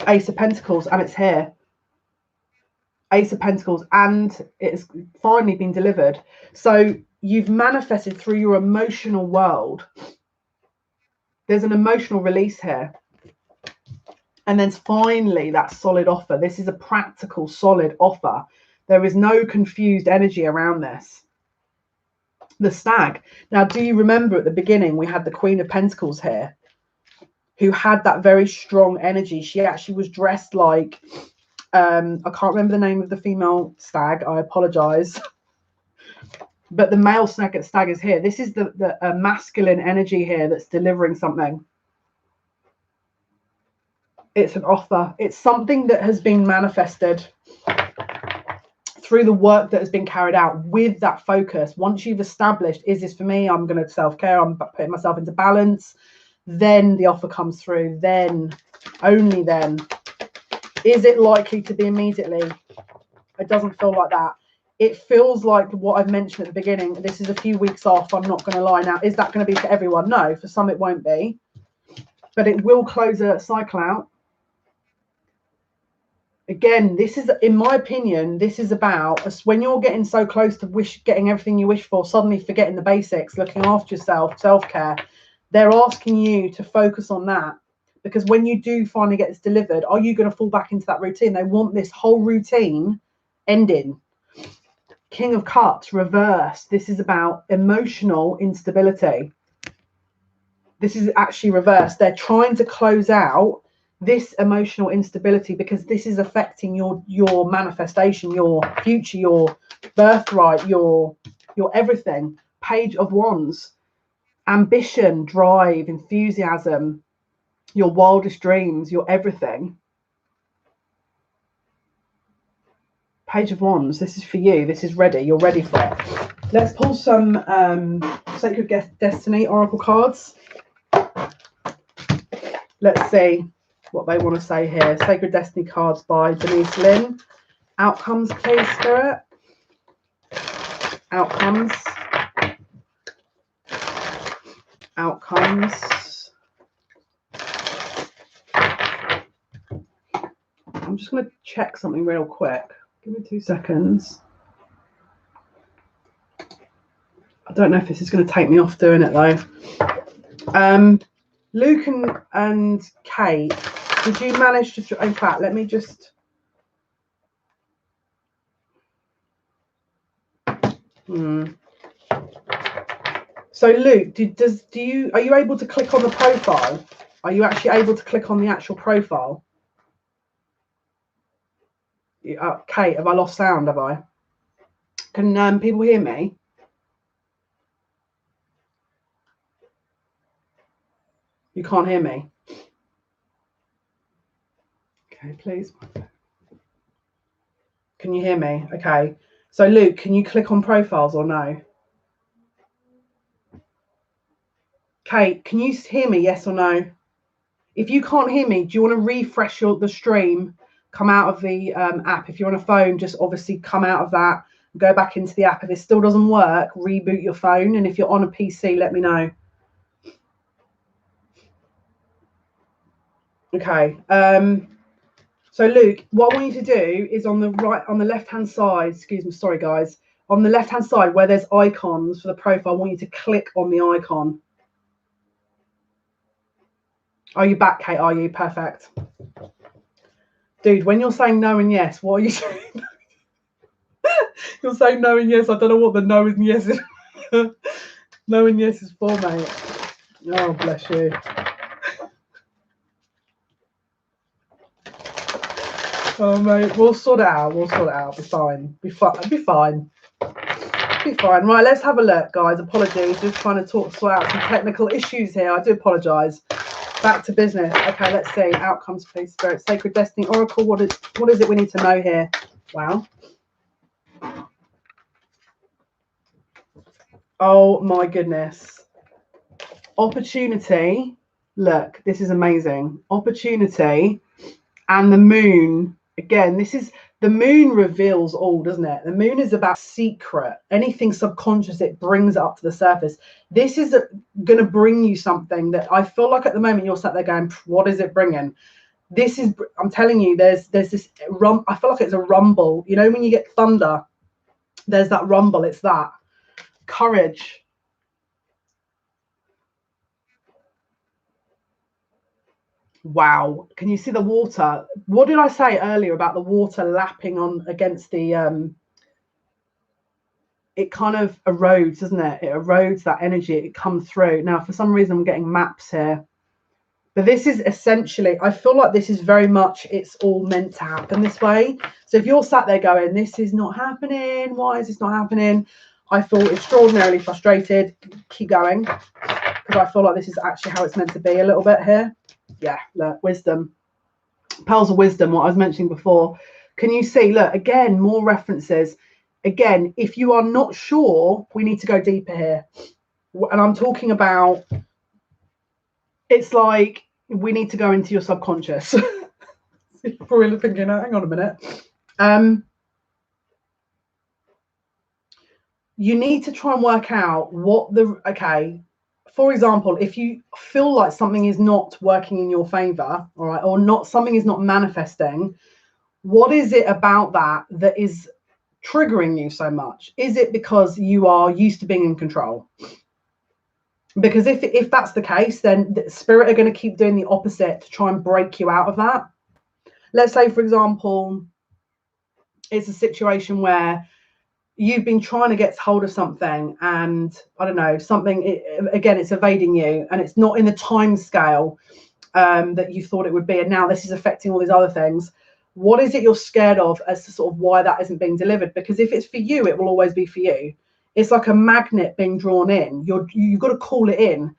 Ace of Pentacles, and it's here. Ace of Pentacles, and it's finally been delivered. So you've manifested through your emotional world. There's an emotional release here. And then finally that solid offer. This is a practical, solid offer. There is no confused energy around this. The Stag. Now, do you remember at the beginning we had the Queen of Pentacles here, who had that very strong energy? She actually was dressed like, I can't remember the name of the female stag. I apologize. But the male stag is here. This is the masculine energy here that's delivering something. It's an offer. It's something that has been manifested through the work that has been carried out with that focus. Once you've established, is this for me? I'm going to self-care. I'm putting myself into balance. Then the offer comes through. Then, only then. Is it likely to be immediately? It doesn't feel like that. It feels like what I've mentioned at the beginning. This is a few weeks off. I'm not going to lie. Now, is that going to be for everyone? No, for some it won't be. But it will close a cycle out. Again, this is, in my opinion, this is about us when you're getting so close to getting everything you wish for, suddenly forgetting the basics, looking after yourself, self-care. They're asking you to focus on that, because when you do finally get this delivered, are you going to fall back into that routine? They want this whole routine ending. King of Cups, reverse. This is about emotional instability. This is actually reversed. They're trying to close out this emotional instability because this is affecting your manifestation, your future, your birthright, your everything. Page of Wands, ambition, drive, enthusiasm. your wildest dreams, your everything. Page of Wands, this is for you. This is ready. You're ready for it. Let's pull some Sacred Destiny Oracle cards. Let's see what they want to say here. Sacred Destiny cards by Denise Lynn. Outcomes, please, Spirit. Outcomes. Outcomes. I'm just going to check something real quick. Give me 2 seconds. I don't know if this is going to take me off doing it though. Luke and Kate, did you manage to? In fact, let me just. So Luke, are you able to click on the profile? Are you actually able to click on the actual profile? Kate, have I lost sound? Have I? Can people hear me? You can't hear me. Okay, please. Can you hear me? Okay. So Luke, can you click on profiles or no? Kate, can you hear me? Yes or no? If you can't hear me, do you want to refresh the stream? Come out of the app. If you're on a phone, just obviously come out of that. Go back into the app. If it still doesn't work, reboot your phone. And if you're on a PC, let me know. Okay. So Luke, what I want you to do is on the left-hand side, excuse me, sorry guys, on the left-hand side where there's icons for the profile, I want you to click on the icon. Are you back, Kate? Are you? Perfect. Dude, when you're saying no and yes, what are you saying? You're saying no and yes. I don't know what the no and yes is. No and yes is for, mate. Oh, bless you. Oh, mate, we'll sort it out. We'll sort it out. Be fine. Be fine. Be fine. Be fine. Right, let's have a look, guys. Apologies. Just trying to sort out some technical issues here. I do apologise. Back to business. Okay, let's see. Outcomes, please, Spirit. Sacred Destiny Oracle. What is it we need to know here? Wow. Oh, my goodness. Opportunity. Look, this is amazing. Opportunity and the moon. Again, the moon reveals all, doesn't it? The moon is about secret. Anything subconscious, it brings it up to the surface. This is going to bring you something that I feel like at the moment you're sat there going, what is it bringing? I'm telling you, there's this I feel like it's a rumble. You know, when you get thunder, there's that rumble. It's that courage. Wow. Can you see the water? What did I say earlier about the water lapping on against the it kind of erodes, doesn't it? It erodes that energy. It comes through. Now, for some reason, I'm getting maps here. But this is essentially, I feel like this is very much, it's all meant to happen this way. So if you're sat there going, this is not happening, why is this not happening? I feel extraordinarily frustrated. Keep going. Because I feel like this is actually how it's meant to be a little bit here. Yeah, look, wisdom. Pearls of wisdom, what I was mentioning before. Can you see, look, again, more references. Again, if you are not sure, we need to go deeper here. And I'm talking about, it's like we need to go into your subconscious. You're probably thinking, hang on a minute. You need to try and work out for example, if you feel like something is not working in your favor, all right, or something is not manifesting, what is it about that is triggering you so much? Is it because you are used to being in control? Because if that's the case, then the spirit are going to keep doing the opposite to try and break you out of that. Let's say, for example, it's a situation where you've been trying to get hold of something and I don't know, again, it's evading you and it's not in the time scale that you thought it would be. And now this is affecting all these other things. What is it you're scared of as to sort of why that isn't being delivered? Because if it's for you, it will always be for you. It's like a magnet being drawn in. You've got to call it in.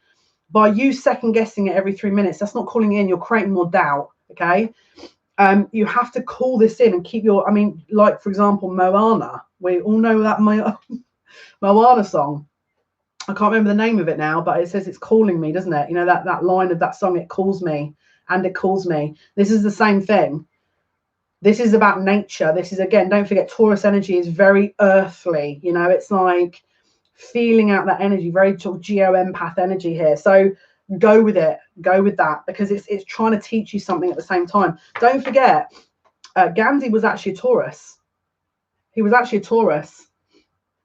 by you second guessing it every 3 minutes, that's not calling in, you're creating more doubt. Okay. You have to call this in and keep your, I mean, like for example, Moana. We all know that Moana song. I can't remember the name of it now, but it says it's calling me, doesn't it? You know, that line of that song, it calls me and it calls me. This is the same thing. This is about nature. This is, again, don't forget, Taurus energy is very earthly. You know, it's like feeling out that energy, very sort of geo-empath energy here. So go with it. Go with that, because it's trying to teach you something at the same time. Don't forget, Gandhi was actually a Taurus. He was actually a Taurus.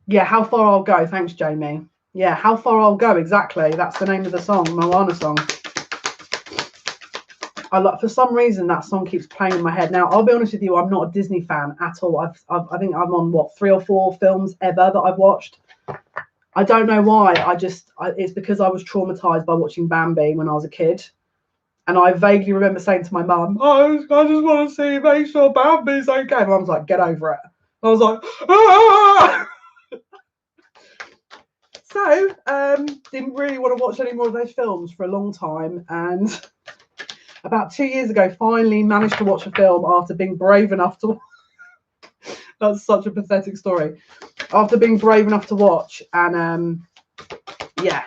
Yeah, How Far I'll Go. Thanks, Jamie. Yeah, How Far I'll Go. Exactly. That's the name of the song, Moana song. For some reason that song keeps playing in my head. Now, I'll be honest with you, I'm not a Disney fan at all. I think I'm on what, 3 or 4 films ever that I've watched. I don't know why. It's because I was traumatized by watching Bambi when I was a kid. And I vaguely remember saying to my mum, I just want to see, make sure Bambi's okay. Mum was like, get over it. I was like, ah! So, didn't really want to watch any more of those films for a long time. And about 2 years ago, finally managed to watch a film after being brave enough to. That's such a pathetic story. After being brave enough to watch, and yeah.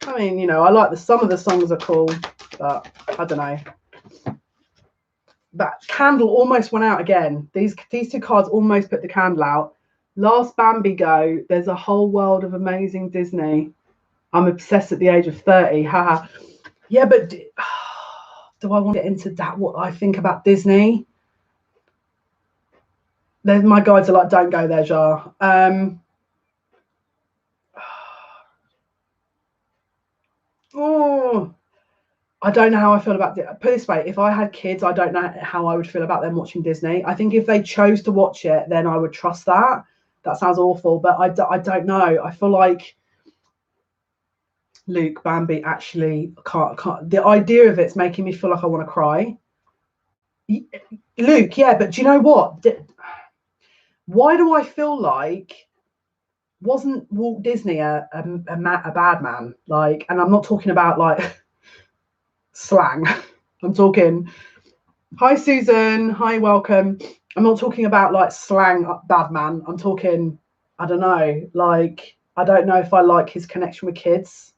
I mean, you know, I like some of the songs are cool, but I don't know. That candle almost went out again. These 2 cards almost put the candle out. Last Bambi go. There's a whole world of amazing Disney. I'm obsessed at the age of 30. Haha. Yeah, but do I want to get into that? What I think about Disney? There's my guides are like, don't go there, Jar. Oh, I don't know how I feel about it. Put it this way, if I had kids, I don't know how I would feel about them watching Disney. I think if they chose to watch it, then I would trust that. That sounds awful, but I don't know. I feel like Luke, Bambi actually can't. The idea of it's making me feel like I want to cry. Luke, yeah, but do you know what? Why do I feel like wasn't Walt Disney a bad man? Like, and I'm not talking about like slang. I'm talking, hi Susan, hi, welcome. I'm not talking about like slang bad man. I'm talking, I don't know, like, I don't know if I like his connection with kids.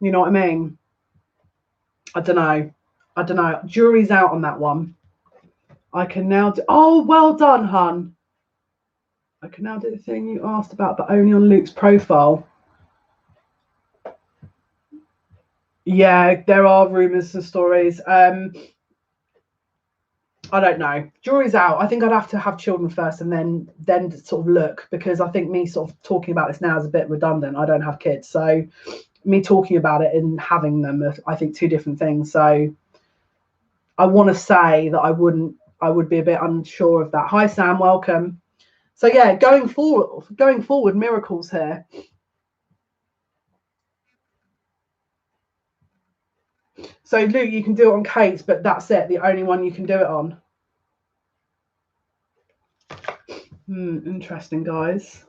You know what I mean? I don't know. Jury's out on that one. I can now do, oh, well done, hun. I can now do the thing you asked about, but only on Luke's profile. Yeah, there are rumours and stories. I don't know. Jury's out. I think I'd have to have children first and then sort of look, because I think me sort of talking about this now is a bit redundant. I don't have kids, so me talking about it and having them are, I think, 2 different things. So I want to say that I would be a bit unsure of that. Hi Sam, welcome. So yeah, going forward, miracles here. So Luke, you can do it on Kate's, but that's it, the only one you can do it on. Interesting, guys.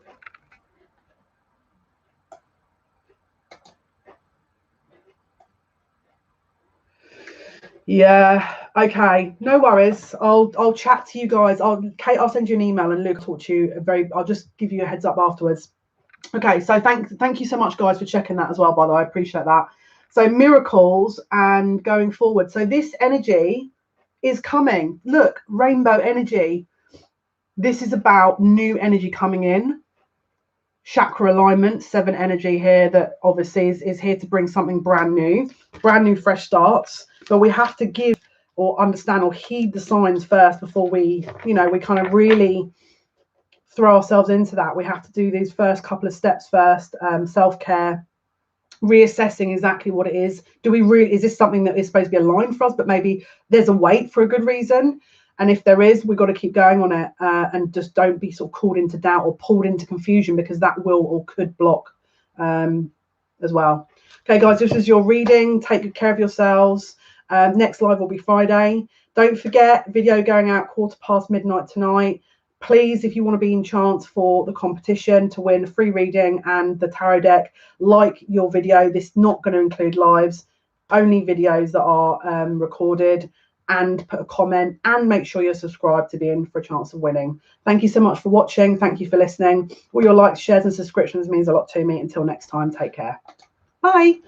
Yeah, okay, no worries. I'll chat to you guys. Kate, I'll send you an email, and Luke will talk to you I'll just give you a heads up afterwards. Okay, so thank you so much, guys, for checking that as well, by the way. I appreciate that. So miracles and going forward. So this energy is coming. Look, rainbow energy. This is about new energy coming in. Chakra alignment, 7 energy here, that obviously is here to bring something brand new, fresh starts. But we have to give or understand or heed the signs first before we kind of really throw ourselves into that. We have to do these first couple of steps first, self-care, reassessing exactly what it is. Is this something that is supposed to be aligned for us, but maybe there's a wait for a good reason? And if there is, we've got to keep going on it, and just don't be sort of called into doubt or pulled into confusion, because that will or could block as well. Okay, guys, this is your reading. Take good care of yourselves. Next live will be Friday. Don't forget, video going out midnight tonight. Please, if you want to be in chance for the competition to win a free reading and the tarot deck, like your video. This is not going to include lives, only videos that are recorded, and put a comment and make sure you're subscribed to be in for a chance of winning. Thank you so much for watching. Thank you for listening. All your likes, shares and subscriptions means a lot to me. Until next time, take care. Bye.